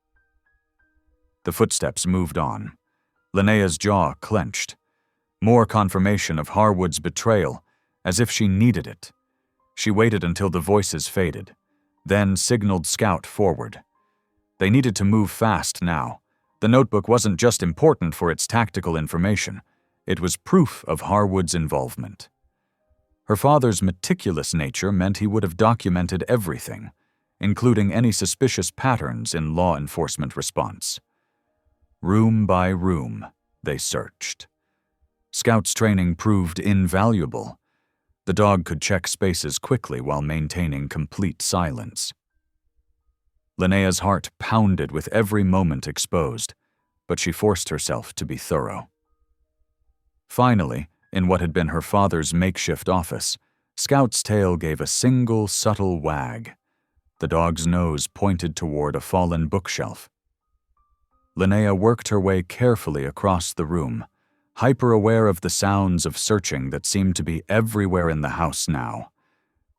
[SPEAKER 1] The footsteps moved on. Linnea's jaw clenched. More confirmation of Harwood's betrayal, as if she needed it. She waited until the voices faded, then signaled Scout forward. They needed to move fast now. The notebook wasn't just important for its tactical information. It was proof of Harwood's involvement. Her father's meticulous nature meant he would have documented everything, including any suspicious patterns in law enforcement response. Room by room, they searched. Scout's training proved invaluable. The dog could check spaces quickly while maintaining complete silence. Linnea's heart pounded with every moment exposed, but she forced herself to be thorough. Finally, in what had been her father's makeshift office, Scout's tail gave a single subtle wag. The dog's nose pointed toward a fallen bookshelf. Linnea worked her way carefully across the room, hyper-aware of the sounds of searching that seemed to be everywhere in the house now.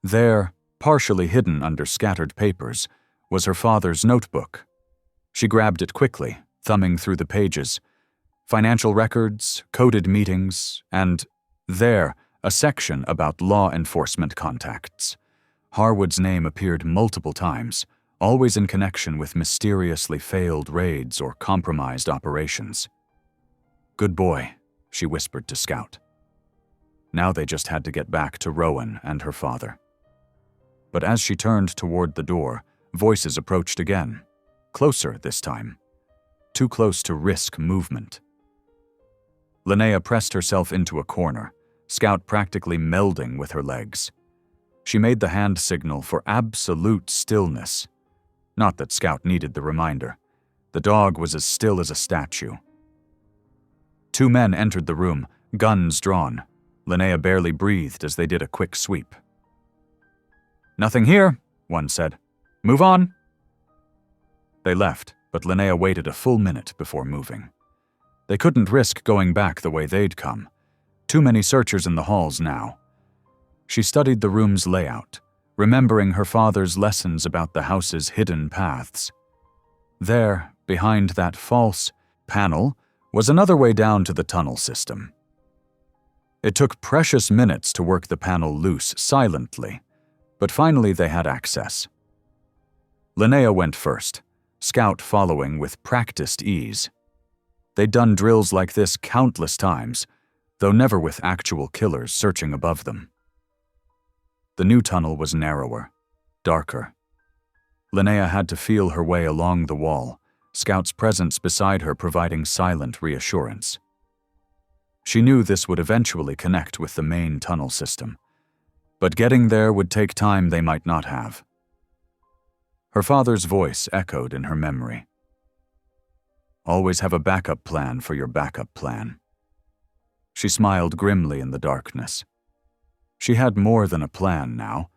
[SPEAKER 1] There, partially hidden under scattered papers, was her father's notebook. She grabbed it quickly, thumbing through the pages. Financial records, coded meetings, and there, a section about law enforcement contacts. Harwood's name appeared multiple times, always in connection with mysteriously failed raids or compromised operations. "Good boy," she whispered to Scout. Now they just had to get back to Rowan and her father. But as she turned toward the door, voices approached again. Closer this time. Too close to risk movement. Linnea pressed herself into a corner, Scout practically melding with her legs. She made the hand signal for absolute stillness. Not that Scout needed the reminder. The dog was as still as a statue. Two men entered the room, guns drawn. Linnea barely breathed as they did a quick sweep. "Nothing here," one said. "Move on." They left, but Linnea waited a full minute before moving. They couldn't risk going back the way they'd come. Too many searchers in the halls now. She studied the room's layout, remembering her father's lessons about the house's hidden paths. There, behind that false panel, was another way down to the tunnel system. It took precious minutes to work the panel loose silently, but finally they had access. Linnea went first, Scout following with practiced ease. They'd done drills like this countless times, though never with actual killers searching above them. The new tunnel was narrower, darker. Linnea had to feel her way along the wall, Scout's presence beside her providing silent reassurance. She knew this would eventually connect with the main tunnel system, but getting there would take time they might not have. Her father's voice echoed in her memory. "Always have a backup plan for your backup plan." She smiled grimly in the darkness. She had more than a plan now.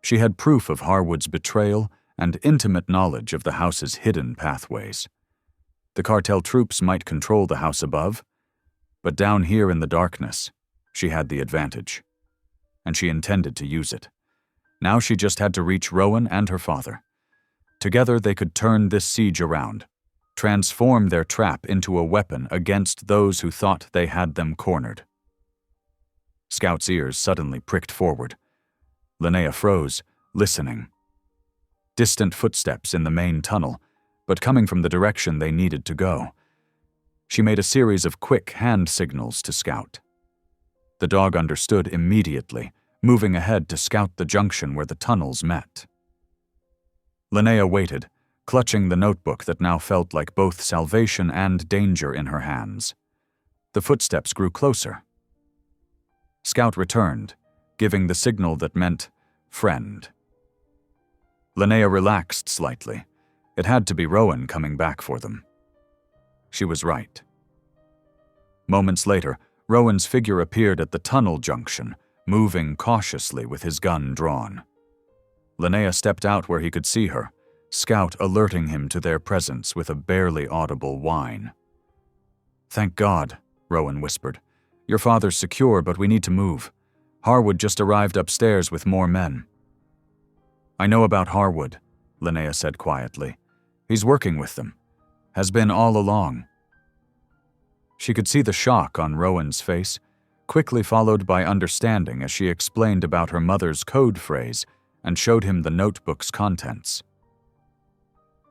[SPEAKER 1] She had proof of Harwood's betrayal and intimate knowledge of the house's hidden pathways. The cartel troops might control the house above, but down here in the darkness, she had the advantage. And she intended to use it. Now she just had to reach Rowan and her father. Together they could turn this siege around, transform their trap into a weapon against those who thought they had them cornered. Scout's ears suddenly pricked forward. Linnea froze, listening. Distant footsteps in the main tunnel, but coming from the direction they needed to go. She made a series of quick hand signals to Scout. The dog understood immediately, moving ahead to scout the junction where the tunnels met. Linnea waited, clutching the notebook that now felt like both salvation and danger in her hands. The footsteps grew closer. Scout returned, giving the signal that meant friend. Linnea relaxed slightly. It had to be Rowan coming back for them. She was right. Moments later, Rowan's figure appeared at the tunnel junction, moving cautiously with his gun drawn. Linnea stepped out where he could see her, Scout alerting him to their presence with a barely audible whine. "Thank God," Rowan whispered. "Your father's secure, but we need to move. Harwood just arrived upstairs with more men." "I know about Harwood," Linnea said quietly. "He's working with them. Has been all along." She could see the shock on Rowan's face, quickly followed by understanding as she explained about her mother's code phrase and showed him the notebook's contents.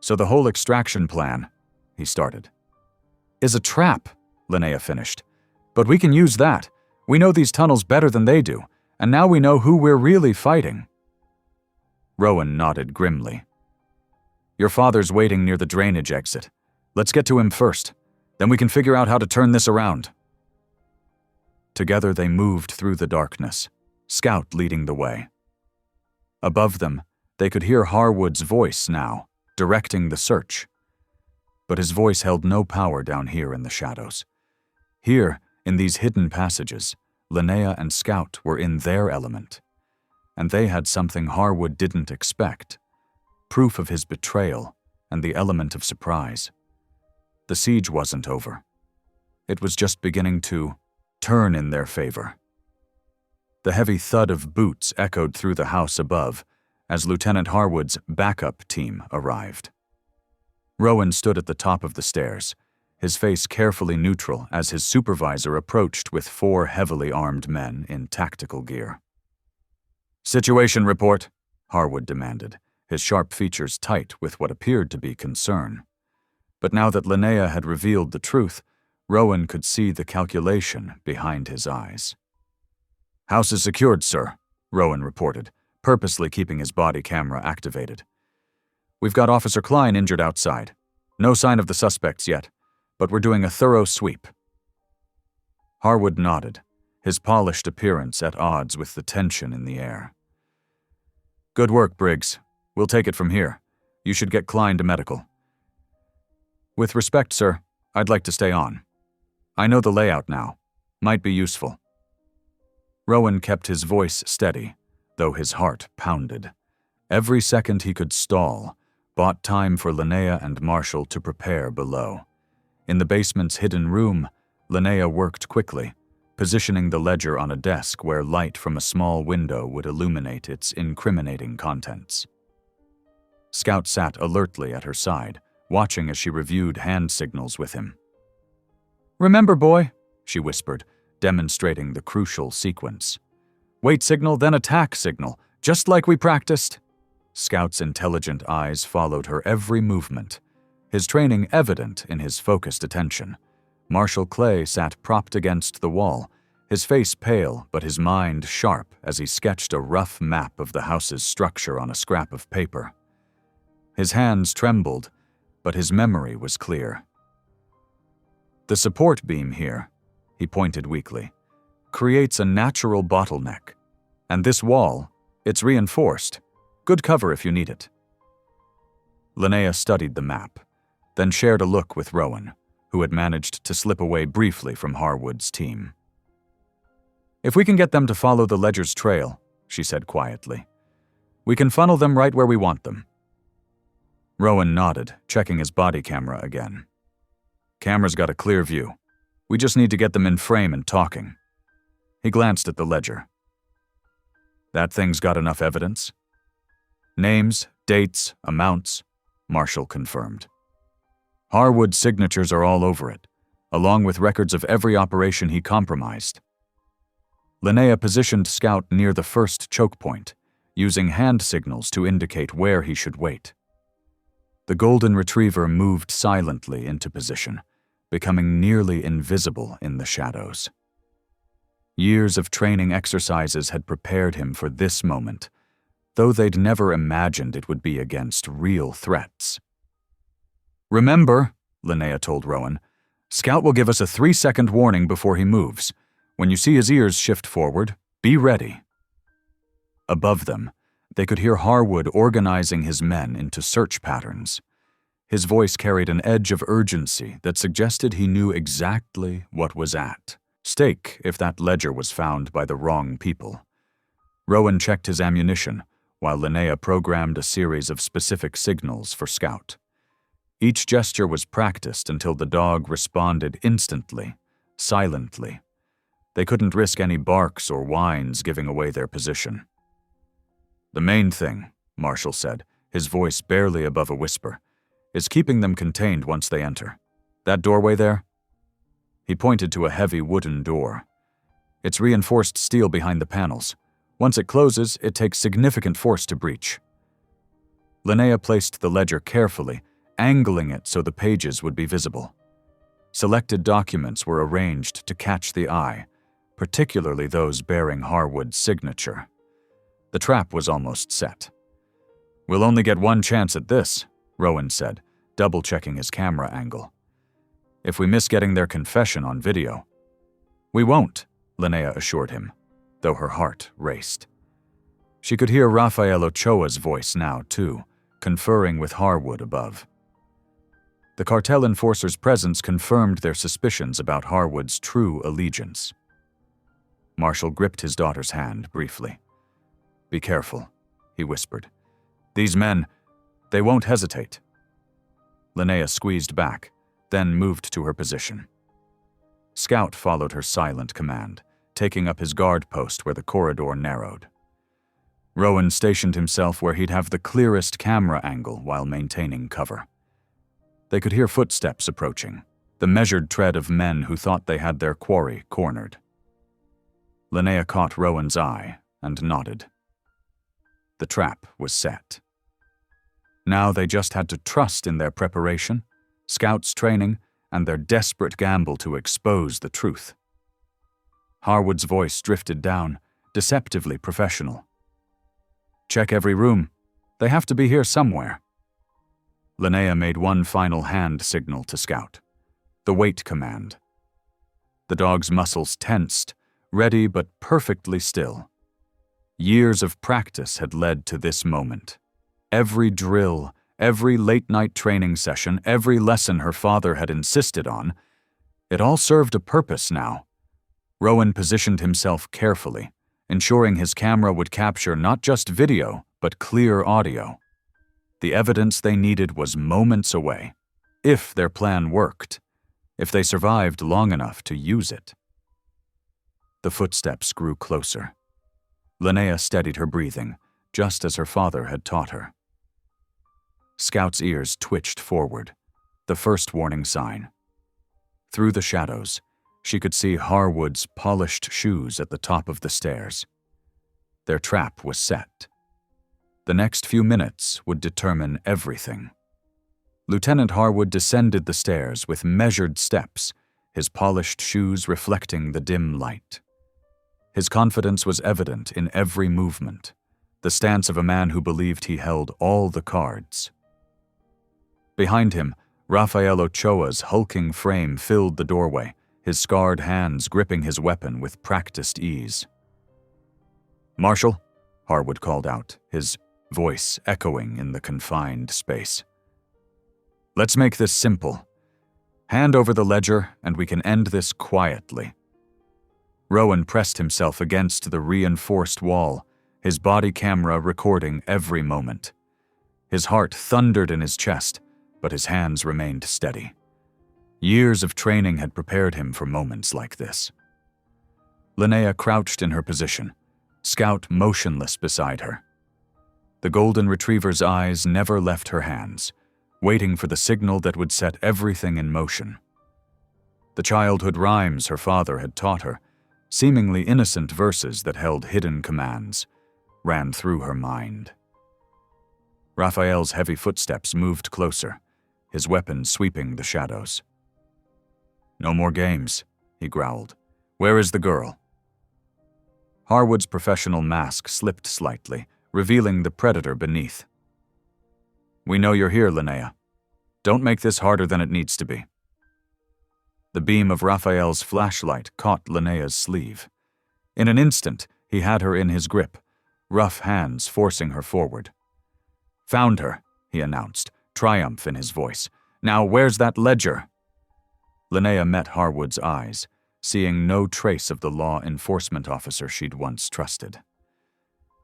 [SPEAKER 1] "So the whole extraction plan," he started. "Is a trap," Linnea finished. "But we can use that. We know these tunnels better than they do, and now we know who we're really fighting." Rowan nodded grimly. "Your father's waiting near the drainage exit. Let's get to him first. Then we can figure out how to turn this around." Together they moved through the darkness, Scout leading the way. Above them, they could hear Harwood's voice now, directing the search. But his voice held no power down here in the shadows. Here, in these hidden passages, Linnea and Scout were in their element. And they had something Harwood didn't expect: proof of his betrayal and the element of surprise. The siege wasn't over. It was just beginning to turn in their favor. The heavy thud of boots echoed through the house above as Lieutenant Harwood's backup team arrived. Rowan stood at the top of the stairs, his face carefully neutral as his supervisor approached with 4 heavily armed men in tactical gear. "Situation report," Harwood demanded, his sharp features tight with what appeared to be concern. But now that Linnea had revealed the truth, Rowan could see the calculation behind his eyes. "House is secured, sir," Rowan reported, purposely keeping his body camera activated. "We've got Officer Klein injured outside. No sign of the suspects yet, but we're doing a thorough sweep." Harwood nodded, his polished appearance at odds with the tension in the air. "Good work, Briggs. We'll take it from here. You should get Klein to medical." "With respect, sir, I'd like to stay on. I know the layout now. Might be useful." Rowan kept his voice steady, though his heart pounded. Every second he could stall bought time for Linnea and Marshall to prepare below. In the basement's hidden room, Linnea worked quickly, positioning the ledger on a desk where light from a small window would illuminate its incriminating contents. Scout sat alertly at her side, watching as she reviewed hand signals with him. "Remember, boy," she whispered, demonstrating the crucial sequence. "Wait signal, then attack signal, just like we practiced." Scout's intelligent eyes followed her every movement, his training evident in his focused attention. Marshall Clay sat propped against the wall, his face pale but his mind sharp as he sketched a rough map of the house's structure on a scrap of paper. His hands trembled, but his memory was clear. "The support beam here," he pointed weakly, "creates a natural bottleneck. And this wall, it's reinforced. Good cover if you need it." Linnea studied the map, then shared a look with Rowan, who had managed to slip away briefly from Harwood's team. "If we can get them to follow the ledger's trail," she said quietly, "we can funnel them right where we want them." Rowan nodded, checking his body camera again. "Camera's got a clear view. We just need to get them in frame and talking." He glanced at the ledger. "That thing's got enough evidence?" "Names, dates, amounts," Marshall confirmed. "Harwood's signatures are all over it, along with records of every operation he compromised." Linnea positioned Scout near the first choke point, using hand signals to indicate where he should wait. The golden retriever moved silently into position, becoming nearly invisible in the shadows. Years of training exercises had prepared him for this moment, though they'd never imagined it would be against real threats. "Remember," Linnea told Rowan, "Scout will give us a 3-second warning before he moves. When you see his ears shift forward, be ready." Above them, they could hear Harwood organizing his men into search patterns. His voice carried an edge of urgency that suggested he knew exactly what was at stake if that ledger was found by the wrong people. Rowan checked his ammunition, while Linnea programmed a series of specific signals for Scout. Each gesture was practiced until the dog responded instantly, silently. They couldn't risk any barks or whines giving away their position. "The main thing," Marshall said, his voice barely above a whisper, "is keeping them contained once they enter. That doorway there?" He pointed to a heavy wooden door. "It's reinforced steel behind the panels. Once it closes, it takes significant force to breach." Linnea placed the ledger carefully, angling it so the pages would be visible. Selected documents were arranged to catch the eye, particularly those bearing Harwood's signature. The trap was almost set. "We'll only get one chance at this," Rowan said, double-checking his camera angle. "If we miss getting their confession on video." "We won't," Linnea assured him, though her heart raced. She could hear Rafael Ochoa's voice now, too, conferring with Harwood above. The cartel enforcer's presence confirmed their suspicions about Harwood's true allegiance. Marshall gripped his daughter's hand briefly. "Be careful," he whispered. "These men, they won't hesitate." Linnea squeezed back, then moved to her position. Scout followed her silent command, taking up his guard post where the corridor narrowed. Rowan stationed himself where he'd have the clearest camera angle while maintaining cover. They could hear footsteps approaching, the measured tread of men who thought they had their quarry cornered. Linnea caught Rowan's eye and nodded. The trap was set. Now they just had to trust in their preparation, Scout's training, and their desperate gamble to expose the truth. Harwood's voice drifted down, deceptively professional. "Check every room. They have to be here somewhere." Linnea made one final hand signal to Scout, the wait command. The dog's muscles tensed, ready but perfectly still. Years of practice had led to this moment. Every drill, every late-night training session, every lesson her father had insisted on, it all served a purpose now. Rowan positioned himself carefully, ensuring his camera would capture not just video, but clear audio. The evidence they needed was moments away, if their plan worked, if they survived long enough to use it. The footsteps grew closer. Linnea steadied her breathing, just as her father had taught her. Scout's ears twitched forward, the first warning sign. Through the shadows, she could see Harwood's polished shoes at the top of the stairs. Their trap was set. The next few minutes would determine everything. Lieutenant Harwood descended the stairs with measured steps, his polished shoes reflecting the dim light. His confidence was evident in every movement, the stance of a man who believed he held all the cards. Behind him, Rafael Ochoa's hulking frame filled the doorway, his scarred hands gripping his weapon with practiced ease. "Marshall," Harwood called out, his voice echoing in the confined space. "Let's make this simple. Hand over the ledger and we can end this quietly." Rowan pressed himself against the reinforced wall, his body camera recording every moment. His heart thundered in his chest, but his hands remained steady. Years of training had prepared him for moments like this. Linnea crouched in her position, Scout motionless beside her. The golden retriever's eyes never left her hands, waiting for the signal that would set everything in motion. The childhood rhymes her father had taught her, seemingly innocent verses that held hidden commands, ran through her mind. Raphael's heavy footsteps moved closer, his weapon sweeping the shadows. "No more games," he growled. "Where is the girl?" Harwood's professional mask slipped slightly, revealing the predator beneath. "We know you're here, Linnea. Don't make this harder than it needs to be." The beam of Raphael's flashlight caught Linnea's sleeve. In an instant, he had her in his grip, rough hands forcing her forward. "Found her," he announced, triumph in his voice. "Now where's that ledger?" Linnea met Harwood's eyes, seeing no trace of the law enforcement officer she'd once trusted.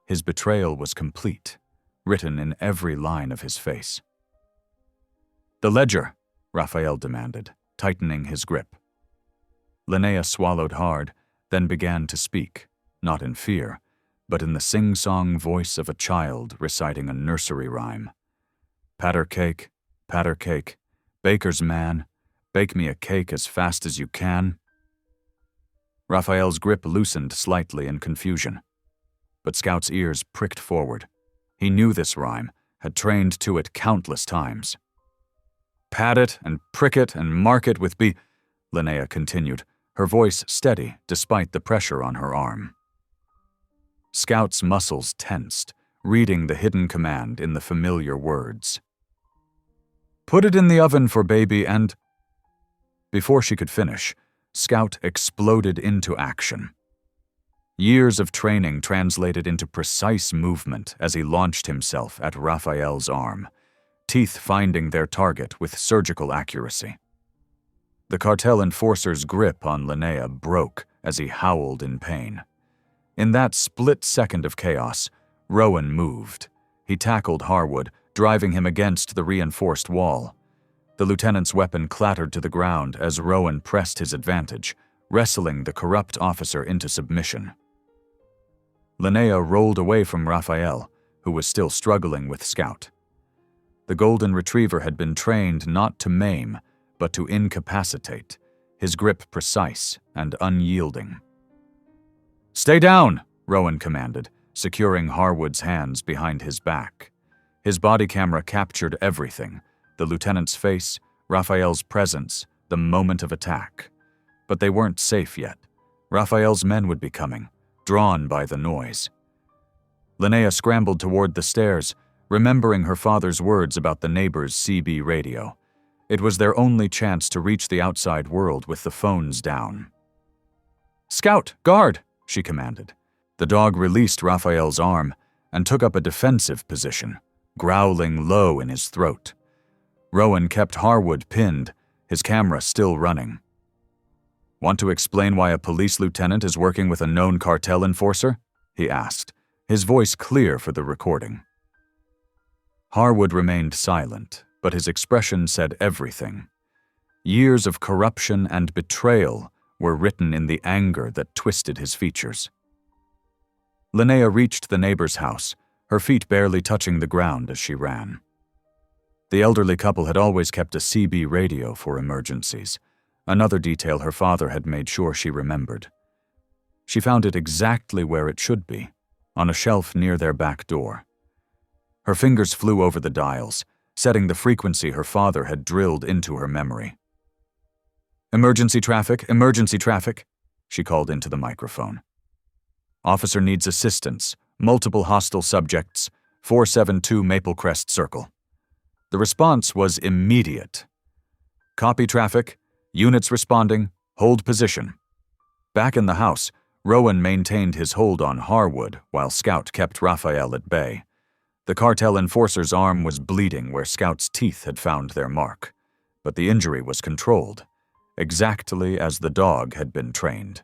[SPEAKER 1] His betrayal was complete, written in every line of his face. "The ledger," Raphael demanded, tightening his grip. Linnea swallowed hard, then began to speak, not in fear, but in the sing-song voice of a child reciting a nursery rhyme. Patter cake, baker's man, bake me a cake as fast as you can." Raphael's grip loosened slightly in confusion, but Scout's ears pricked forward. He knew this rhyme, had trained to it countless times. "Pat it and prick it and mark it with B," Linnea continued, her voice steady despite the pressure on her arm. Scout's muscles tensed, reading the hidden command in the familiar words. "Put it in the oven for baby and—" Before she could finish, Scout exploded into action. Years of training translated into precise movement as he launched himself at Raphael's arm, teeth finding their target with surgical accuracy. The cartel enforcer's grip on Linnea broke as he howled in pain. In that split second of chaos, Rowan moved. He tackled Harwood, driving him against the reinforced wall. The lieutenant's weapon clattered to the ground as Rowan pressed his advantage, wrestling the corrupt officer into submission. Linnea rolled away from Raphael, who was still struggling with Scout. The golden retriever had been trained not to maim, but to incapacitate, his grip precise and unyielding. "Stay down," Rowan commanded, securing Harwood's hands behind his back. His body camera captured everything: the lieutenant's face, Raphael's presence, the moment of attack. But they weren't safe yet. Raphael's men would be coming, drawn by the noise. Linnea scrambled toward the stairs, remembering her father's words about the neighbor's CB radio. It was their only chance to reach the outside world with the phones down. "Scout, guard!" she commanded. The dog released Raphael's arm and took up a defensive position, growling low in his throat. Rowan kept Harwood pinned, his camera still running. "Want to explain why a police lieutenant is working with a known cartel enforcer?" he asked, his voice clear for the recording. Harwood remained silent, but his expression said everything. Years of corruption and betrayal were written in the anger that twisted his features. Linnea reached the neighbor's house, her feet barely touching the ground as she ran. The elderly couple had always kept a CB radio for emergencies, another detail her father had made sure she remembered. She found it exactly where it should be, on a shelf near their back door. Her fingers flew over the dials, setting the frequency her father had drilled into her memory. Emergency traffic, she called into the microphone. "Officer needs assistance, multiple hostile subjects, 472 Maple Crest Circle." The response was immediate. "Copy traffic, units responding, hold position." Back in the house, Rowan maintained his hold on Harwood while Scout kept Raphael at bay. The cartel enforcer's arm was bleeding where Scout's teeth had found their mark, but the injury was controlled, exactly as the dog had been trained.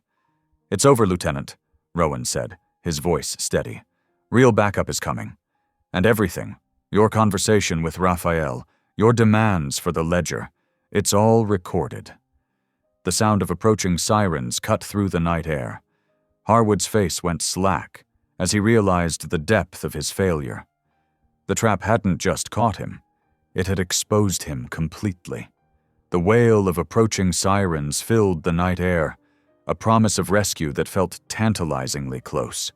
[SPEAKER 1] "It's over, Lieutenant," Rowan said, his voice steady. "Real backup is coming. And everything, your conversation with Raphael, your demands for the ledger, it's all recorded." The sound of approaching sirens cut through the night air. Harwood's face went slack as he realized the depth of his failure. The trap hadn't just caught him, it had exposed him completely. The wail of approaching sirens filled the night air, a promise of rescue that felt tantalizingly close.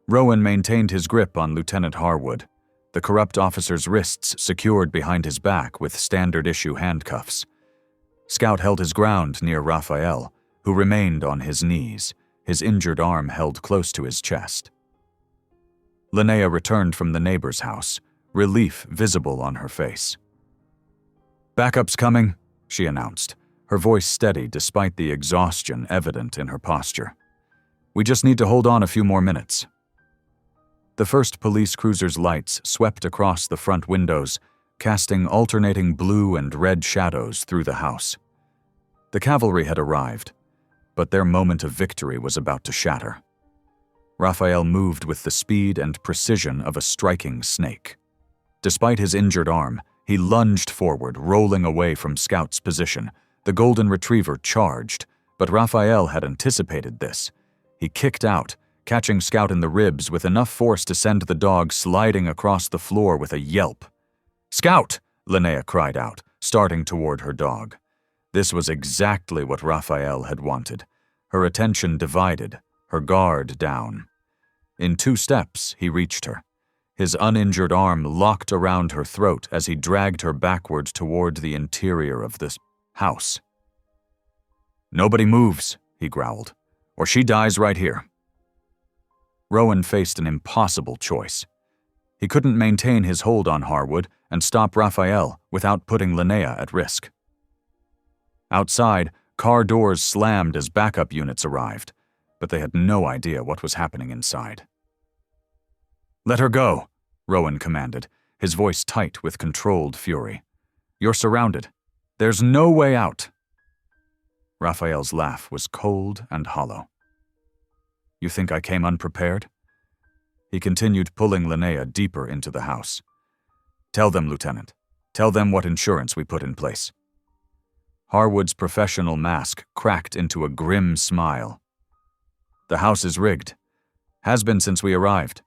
[SPEAKER 1] Rowan maintained his grip on Lieutenant Harwood, the corrupt officer's wrists secured behind his back with standard-issue handcuffs. Scout held his ground near Raphael, who remained on his knees, his injured arm held close to his chest. Linnea returned from the neighbor's house, relief visible on her face. "Backup's coming," she announced, her voice steady despite the exhaustion evident in her posture. "We just need to hold on a few more minutes." The first police cruiser's lights swept across the front windows, casting alternating blue and red shadows through the house. The cavalry had arrived, but their moment of victory was about to shatter. Raphael moved with the speed and precision of a striking snake. Despite his injured arm, he lunged forward, rolling away from Scout's position. The golden retriever charged, but Raphael had anticipated this. He kicked out, catching Scout in the ribs with enough force to send the dog sliding across the floor with a yelp. "Scout!" Linnea cried out, starting toward her dog. This was exactly what Raphael had wanted. Her attention divided, her guard down. In 2 steps, he reached her. His uninjured arm locked around her throat as he dragged her backward toward the interior of the house. "Nobody moves," he growled, "or she dies right here." Rowan faced an impossible choice. He couldn't maintain his hold on Harwood and stop Raphael without putting Linnea at risk. Outside, car doors slammed as backup units arrived, but they had no idea what was happening inside. "Let her go," Rowan commanded, his voice tight with controlled fury. "You're surrounded. There's no way out." Raphael's laugh was cold and hollow. "You think I came unprepared?" He continued pulling Linnea deeper into the house. "Tell them, Lieutenant. Tell them what insurance we put in place." Harwood's professional mask cracked into a grim smile. "The house is rigged. Has been since we arrived.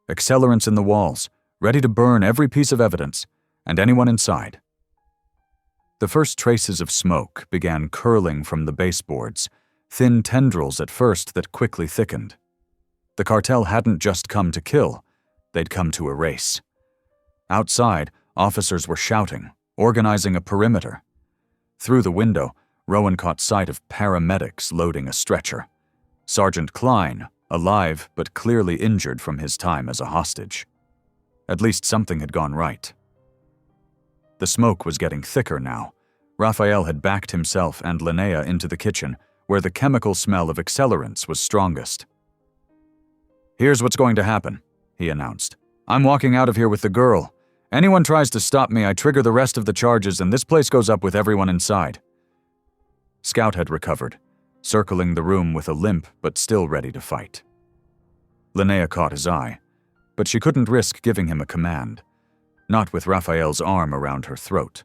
[SPEAKER 1] Accelerants in the walls, ready to burn every piece of evidence, and anyone inside." The first traces of smoke began curling from the baseboards, thin tendrils at first that quickly thickened. The cartel hadn't just come to kill, they'd come to erase. Outside, officers were shouting, organizing a perimeter. Through the window, Rowan caught sight of paramedics loading a stretcher. Sergeant Klein, alive but clearly injured from his time as a hostage. At least something had gone right. The smoke was getting thicker now. Raphael had backed himself and Linnea into the kitchen, where the chemical smell of accelerants was strongest. "Here's what's going to happen," he announced. "I'm walking out of here with the girl. Anyone tries to stop me, I trigger the rest of the charges and this place goes up with everyone inside." Scout had recovered, circling the room with a limp but still ready to fight. Linnea caught his eye, but she couldn't risk giving him a command, not with Raphael's arm around her throat.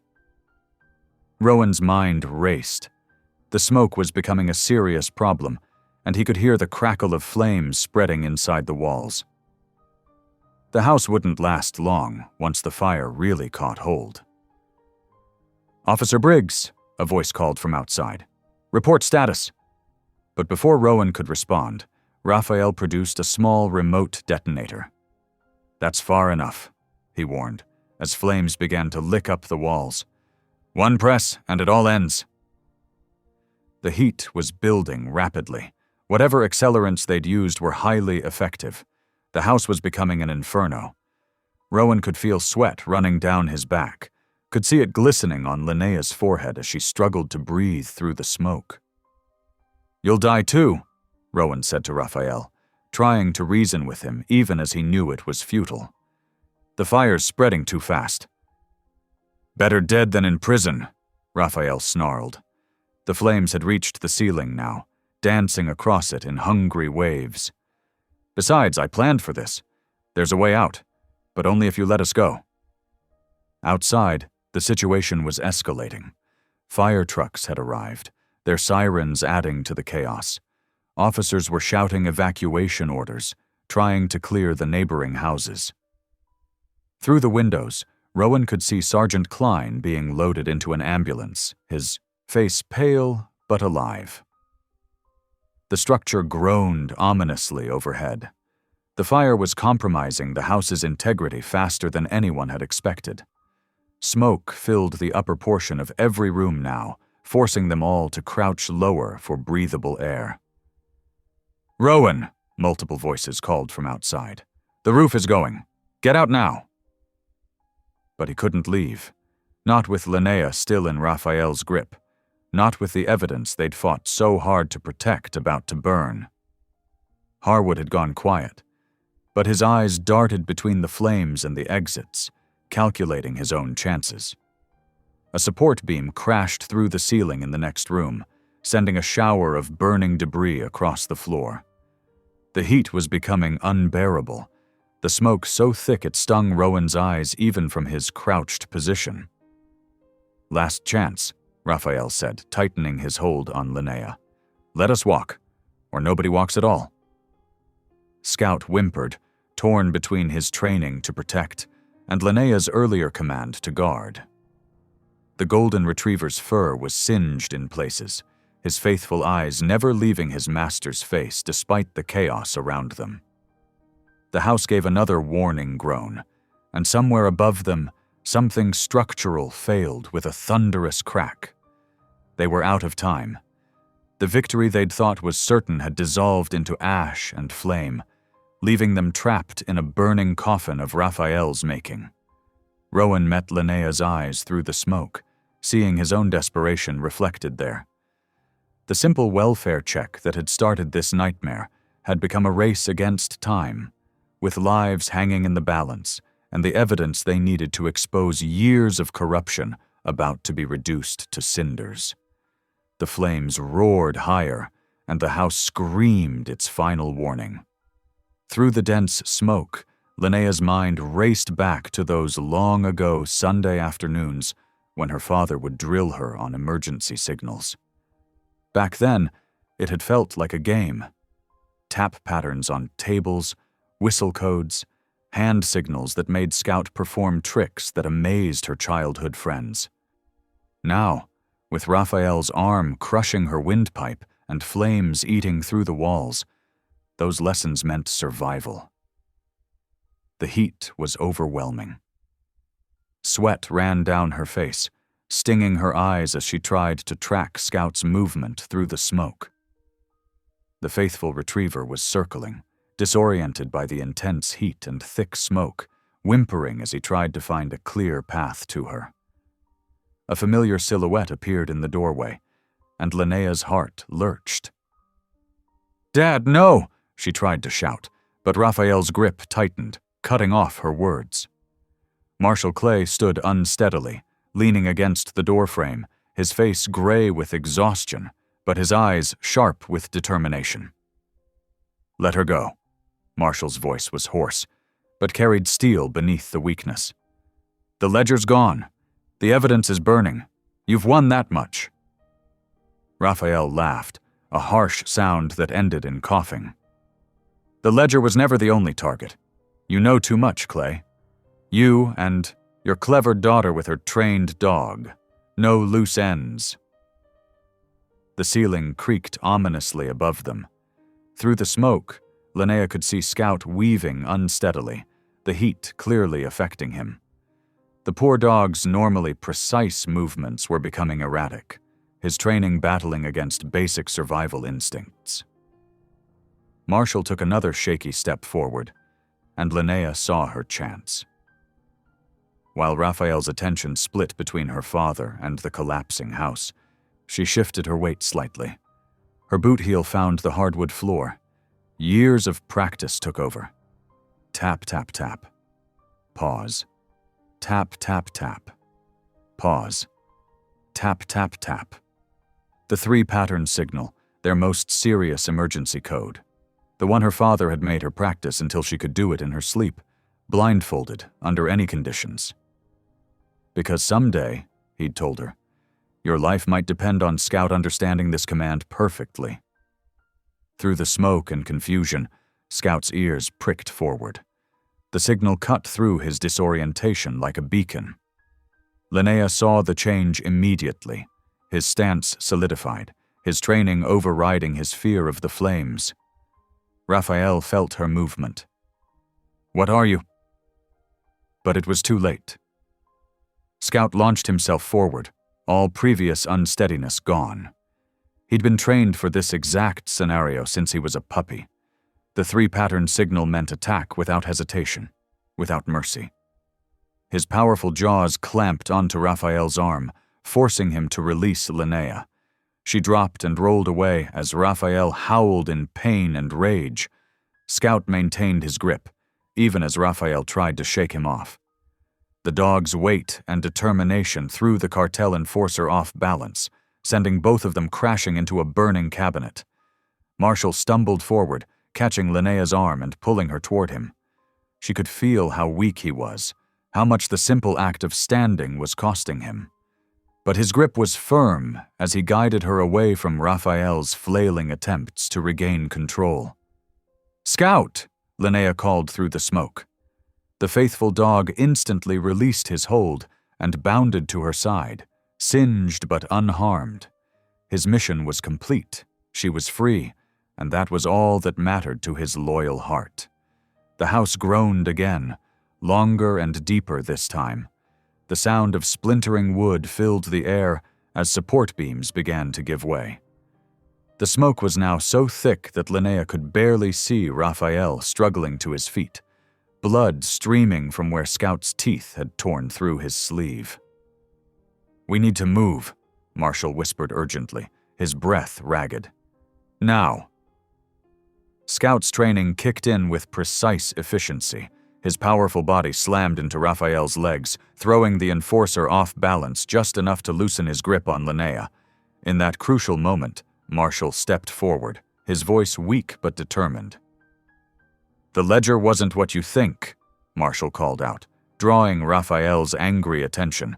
[SPEAKER 1] Rowan's mind raced. The smoke was becoming a serious problem, and he could hear the crackle of flames spreading inside the walls. The house wouldn't last long once the fire really caught hold. "Officer Briggs," a voice called from outside. "Report status." But before Rowan could respond, Raphael produced a small remote detonator. "That's far enough," he warned, as flames began to lick up the walls. "One press, and it all ends." The heat was building rapidly. Whatever accelerants they'd used were highly effective. The house was becoming an inferno. Rowan could feel sweat running down his back, could see it glistening on Linnea's forehead as she struggled to breathe through the smoke. "You'll die too," Rowan said to Raphael, trying to reason with him even as he knew it was futile. "The fire's spreading too fast." "Better dead than in prison," Raphael snarled. The flames had reached the ceiling now, dancing across it in hungry waves. "Besides, I planned for this. There's a way out, but only if you let us go." Outside, the situation was escalating. Fire trucks had arrived, their sirens adding to the chaos. Officers were shouting evacuation orders, trying to clear the neighboring houses. Through the windows, Rowan could see Sergeant Klein being loaded into an ambulance, his face pale but alive. The structure groaned ominously overhead. The fire was compromising the house's integrity faster than anyone had expected. Smoke filled the upper portion of every room now, forcing them all to crouch lower for breathable air. "Rowan," multiple voices called from outside. "The roof is going. Get out now." But he couldn't leave. Not with Linnea still in Raphael's grip. Not with the evidence they'd fought so hard to protect about to burn. Harwood had gone quiet, but his eyes darted between the flames and the exits, calculating his own chances. A support beam crashed through the ceiling in the next room, sending a shower of burning debris across the floor. The heat was becoming unbearable, the smoke so thick it stung Rowan's eyes even from his crouched position. "Last chance," Raphael said, tightening his hold on Linnea. "Let us walk, or nobody walks at all." Scout whimpered, torn between his training to protect and Linnea's earlier command to guard. The golden retriever's fur was singed in places, his faithful eyes never leaving his master's face despite the chaos around them. The house gave another warning groan, and somewhere above them, something structural failed with a thunderous crack. They were out of time. The victory they'd thought was certain had dissolved into ash and flame, leaving them trapped in a burning coffin of Raphael's making. Rowan met Linnea's eyes through the smoke, seeing his own desperation reflected there. The simple welfare check that had started this nightmare had become a race against time, with lives hanging in the balance and the evidence they needed to expose years of corruption about to be reduced to cinders. The flames roared higher, and the house screamed its final warning. Through the dense smoke, Linnea's mind raced back to those long-ago Sunday afternoons when her father would drill her on emergency signals. Back then, it had felt like a game. Tap patterns on tables, whistle codes, hand signals that made Scout perform tricks that amazed her childhood friends. Now, with Raphael's arm crushing her windpipe and flames eating through the walls, those lessons meant survival. The heat was overwhelming. Sweat ran down her face, stinging her eyes as she tried to track Scout's movement through the smoke. The faithful retriever was circling, disoriented by the intense heat and thick smoke, whimpering as he tried to find a clear path to her. A familiar silhouette appeared in the doorway, and Linnea's heart lurched. "Dad, no!" she tried to shout, but Raphael's grip tightened, cutting off her words. Marshall Clay stood unsteadily, leaning against the doorframe, his face gray with exhaustion, but his eyes sharp with determination. "Let her go." Marshall's voice was hoarse, but carried steel beneath the weakness. "The ledger's gone. The evidence is burning. You've won that much." Raphael laughed, a harsh sound that ended in coughing. "The ledger was never the only target. You know too much, Clay. You and your clever daughter with her trained dog. No loose ends." The ceiling creaked ominously above them. Through the smoke, Linnea could see Scout weaving unsteadily, the heat clearly affecting him. The poor dog's normally precise movements were becoming erratic, his training battling against basic survival instincts. Marshall took another shaky step forward, and Linnea saw her chance. While Raphael's attention split between her father and the collapsing house, she shifted her weight slightly. Her boot heel found the hardwood floor. Years of practice took over. Tap, tap, tap. Pause. Tap, tap, tap. Pause. Tap, tap, tap. The three-pattern signal, their most serious emergency code. The one her father had made her practice until she could do it in her sleep, blindfolded, under any conditions. Because someday, he'd told her, your life might depend on Scout understanding this command perfectly. Through the smoke and confusion, Scout's ears pricked forward. The signal cut through his disorientation like a beacon. Linnea saw the change immediately, his stance solidified, his training overriding his fear of the flames. Raphael felt her movement. "What are you?" But it was too late. Scout launched himself forward, all previous unsteadiness gone. He'd been trained for this exact scenario since he was a puppy, The three-pattern signal meant attack without hesitation, without mercy. His powerful jaws clamped onto Raphael's arm, forcing him to release Linnea. She dropped and rolled away as Raphael howled in pain and rage. Scout maintained his grip, even as Raphael tried to shake him off. The dog's weight and determination threw the cartel enforcer off balance, sending both of them crashing into a burning cabinet. Marshall stumbled forward, catching Linnea's arm and pulling her toward him. She could feel how weak he was, how much the simple act of standing was costing him. But his grip was firm as he guided her away from Raphael's flailing attempts to regain control. "Scout!" Linnea called through the smoke. The faithful dog instantly released his hold and bounded to her side, singed but unharmed. His mission was complete. She was free, and that was all that mattered to his loyal heart. The house groaned again, longer and deeper this time. The sound of splintering wood filled the air as support beams began to give way. The smoke was now so thick that Linnea could barely see Raphael struggling to his feet, blood streaming from where Scout's teeth had torn through his sleeve. "We need to move," Marshall whispered urgently, his breath ragged. "Now." Scout's training kicked in with precise efficiency. His powerful body slammed into Raphael's legs, throwing the enforcer off balance just enough to loosen his grip on Linnea. In that crucial moment, Marshall stepped forward, his voice weak but determined. "The ledger wasn't what you think," Marshall called out, drawing Raphael's angry attention.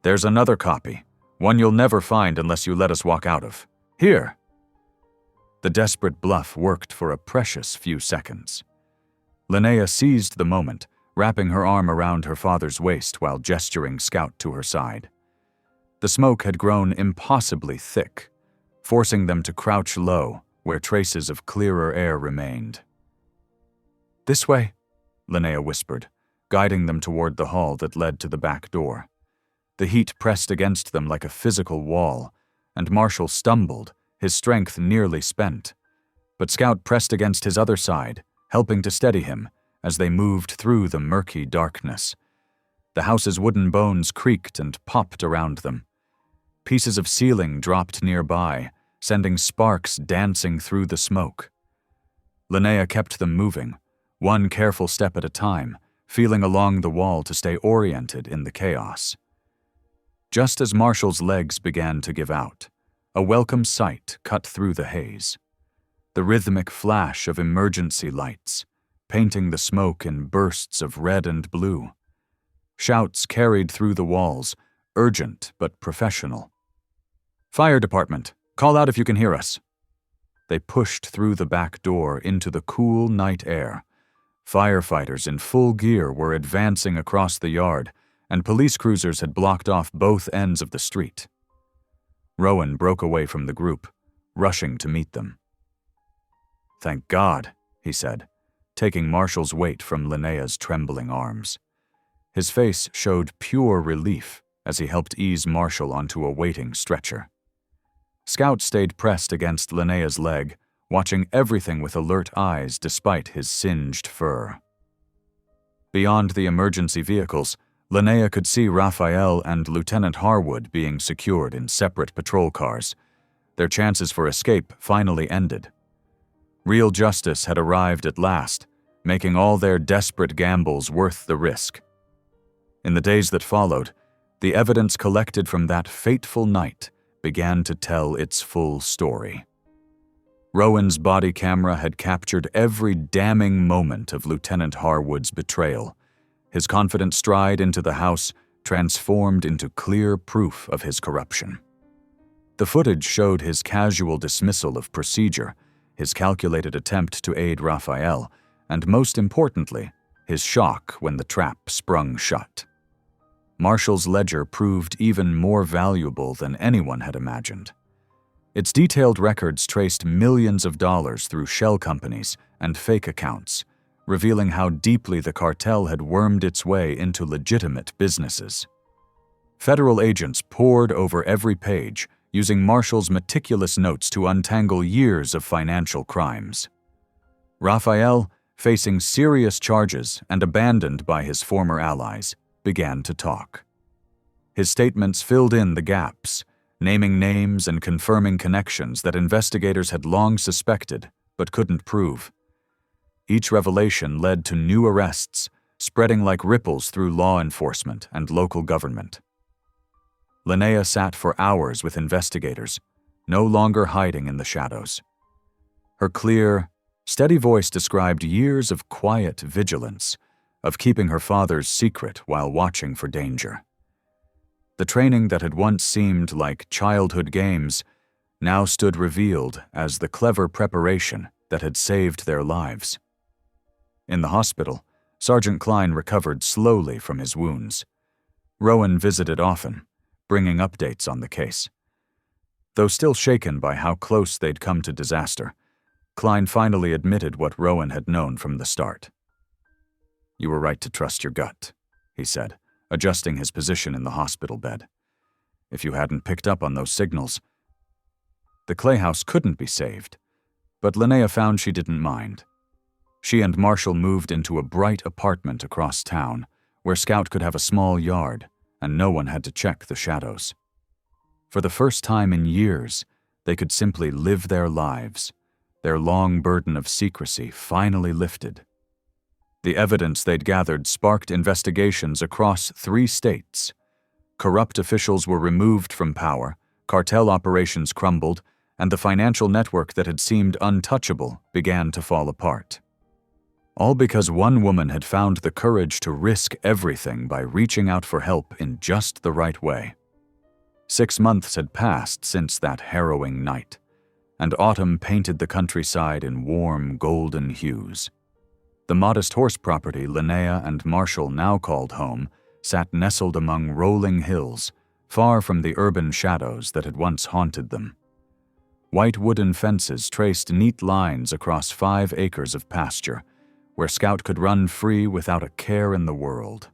[SPEAKER 1] "There's another copy, one you'll never find unless you let us walk out of. Here." The desperate bluff worked for a precious few seconds. Linnea seized the moment, wrapping her arm around her father's waist while gesturing Scout to her side. The smoke had grown impossibly thick, forcing them to crouch low where traces of clearer air remained. "This way," Linnea whispered, guiding them toward the hall that led to the back door. The heat pressed against them like a physical wall, and Marshall stumbled, his strength nearly spent. But Scout pressed against his other side, helping to steady him as they moved through the murky darkness. The house's wooden bones creaked and popped around them. Pieces of ceiling dropped nearby, sending sparks dancing through the smoke. Linnea kept them moving, one careful step at a time, feeling along the wall to stay oriented in the chaos. Just as Marshall's legs began to give out, a welcome sight cut through the haze. The rhythmic flash of emergency lights, painting the smoke in bursts of red and blue. Shouts carried through the walls, urgent but professional. "Fire department, call out if you can hear us." They pushed through the back door into the cool night air. Firefighters in full gear were advancing across the yard, and police cruisers had blocked off both ends of the street. Rowan broke away from the group, rushing to meet them. "Thank God," he said, taking Marshall's weight from Linnea's trembling arms. His face showed pure relief as he helped ease Marshall onto a waiting stretcher. Scout stayed pressed against Linnea's leg, watching everything with alert eyes despite his singed fur. Beyond the emergency vehicles, Linnea could see Raphael and Lieutenant Harwood being secured in separate patrol cars. Their chances for escape finally ended. Real justice had arrived at last, making all their desperate gambles worth the risk. In the days that followed, the evidence collected from that fateful night began to tell its full story. Rowan's body camera had captured every damning moment of Lieutenant Harwood's betrayal. His confident stride into the house transformed into clear proof of his corruption. The footage showed his casual dismissal of procedure, his calculated attempt to aid Raphael, and most importantly, his shock when the trap sprung shut. Marshall's ledger proved even more valuable than anyone had imagined. Its detailed records traced millions of dollars through shell companies and fake accounts, revealing how deeply the cartel had wormed its way into legitimate businesses. Federal agents pored over every page, using Marshall's meticulous notes to untangle years of financial crimes. Raphael, facing serious charges and abandoned by his former allies, began to talk. His statements filled in the gaps, naming names and confirming connections that investigators had long suspected but couldn't prove. Each revelation led to new arrests, spreading like ripples through law enforcement and local government. Linnea sat for hours with investigators, no longer hiding in the shadows. Her clear, steady voice described years of quiet vigilance, of keeping her father's secret while watching for danger. The training that had once seemed like childhood games now stood revealed as the clever preparation that had saved their lives. In the hospital, Sergeant Klein recovered slowly from his wounds. Rowan visited often, bringing updates on the case. Though still shaken by how close they'd come to disaster, Klein finally admitted what Rowan had known from the start. "You were right to trust your gut," he said, adjusting his position in the hospital bed. "If you hadn't picked up on those signals..." The Clay house couldn't be saved, but Linnea found she didn't mind. She and Marshall moved into a bright apartment across town, where Scout could have a small yard, and no one had to check the shadows. For the first time in years, they could simply live their lives, their long burden of secrecy finally lifted. The evidence they'd gathered sparked investigations across 3 states. Corrupt officials were removed from power, cartel operations crumbled, and the financial network that had seemed untouchable began to fall apart. All because one woman had found the courage to risk everything by reaching out for help in just the right way. 6 months had passed since that harrowing night, and autumn painted the countryside in warm, golden hues. The modest horse property Linnea and Marshall now called home sat nestled among rolling hills, far from the urban shadows that had once haunted them. White wooden fences traced neat lines across 5 acres of pasture, where Scout could run free without a care in the world.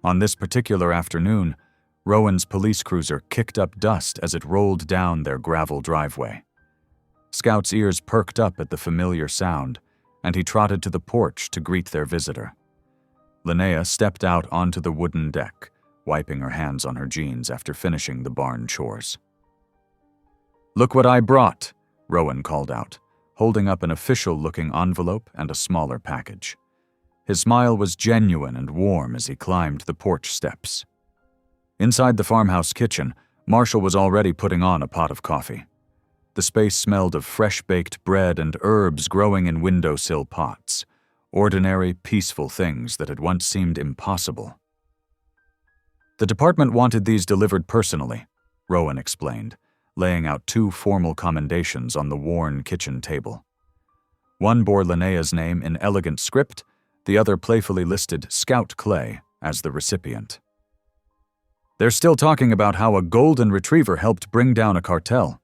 [SPEAKER 1] On this particular afternoon, Rowan's police cruiser kicked up dust as it rolled down their gravel driveway. Scout's ears perked up at the familiar sound, and he trotted to the porch to greet their visitor. Linnea stepped out onto the wooden deck, wiping her hands on her jeans after finishing the barn chores. "Look what I brought," Rowan called out, holding up an official-looking envelope and a smaller package. His smile was genuine and warm as he climbed the porch steps. Inside the farmhouse kitchen, Marshall was already putting on a pot of coffee. The space smelled of fresh-baked bread and herbs growing in windowsill pots, ordinary, peaceful things that had once seemed impossible. "The department wanted these delivered personally," Rowan explained, laying out 2 formal commendations on the worn kitchen table. One bore Linnea's name in elegant script, the other playfully listed Scout Clay as the recipient. "They're still talking about how a golden retriever helped bring down a cartel."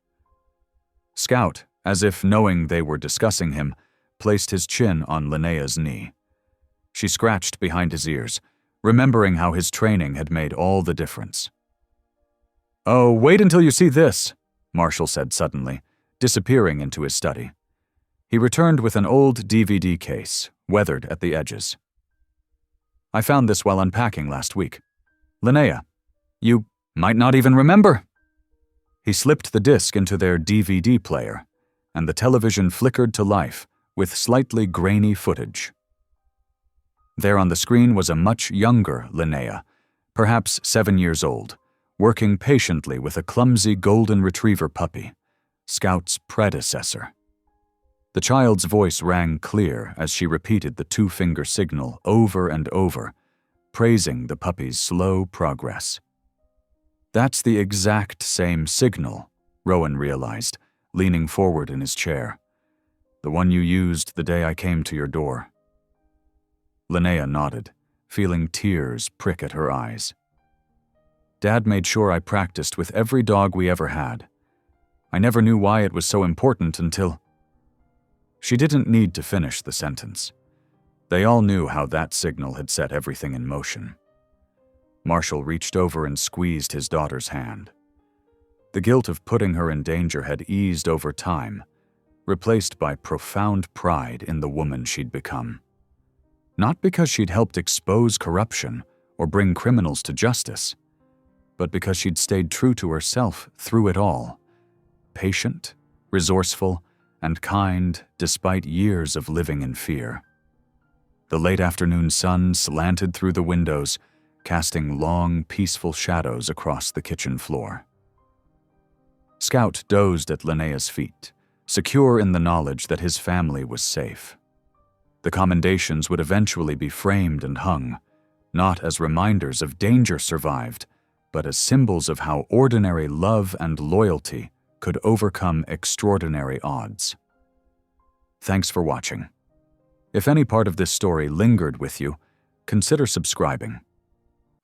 [SPEAKER 1] Scout, as if knowing they were discussing him, placed his chin on Linnea's knee. She scratched behind his ears, remembering how his training had made all the difference. "Oh, wait until you see this," Marshall said suddenly, disappearing into his study. He returned with an old DVD case, weathered at the edges. "I found this while unpacking last week. Linnea, you might not even remember." He slipped the disc into their DVD player, and the television flickered to life with slightly grainy footage. There on the screen was a much younger Linnea, perhaps 7 years old, working patiently with a clumsy golden retriever puppy, Scout's predecessor. The child's voice rang clear as she repeated the 2-finger signal over and over, praising the puppy's slow progress. "That's the exact same signal," Rowan realized, leaning forward in his chair. "The one you used the day I came to your door." Linnea nodded, feeling tears prick at her eyes. "Dad made sure I practiced with every dog we ever had. I never knew why it was so important until..." She didn't need to finish the sentence. They all knew how that signal had set everything in motion. Marshall reached over and squeezed his daughter's hand. The guilt of putting her in danger had eased over time, replaced by profound pride in the woman she'd become. Not because she'd helped expose corruption or bring criminals to justice, but because she'd stayed true to herself through it all, patient, resourceful, and kind despite years of living in fear. The late afternoon sun slanted through the windows, casting long, peaceful shadows across the kitchen floor. Scout dozed at Linnea's feet, secure in the knowledge that his family was safe. The commendations would eventually be framed and hung, not as reminders of danger survived, but as symbols of how ordinary love and loyalty could overcome extraordinary odds. Thanks for watching. If any part of this story lingered with you, consider subscribing.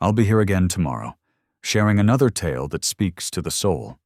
[SPEAKER 1] I'll be here again tomorrow, sharing another tale that speaks to the soul.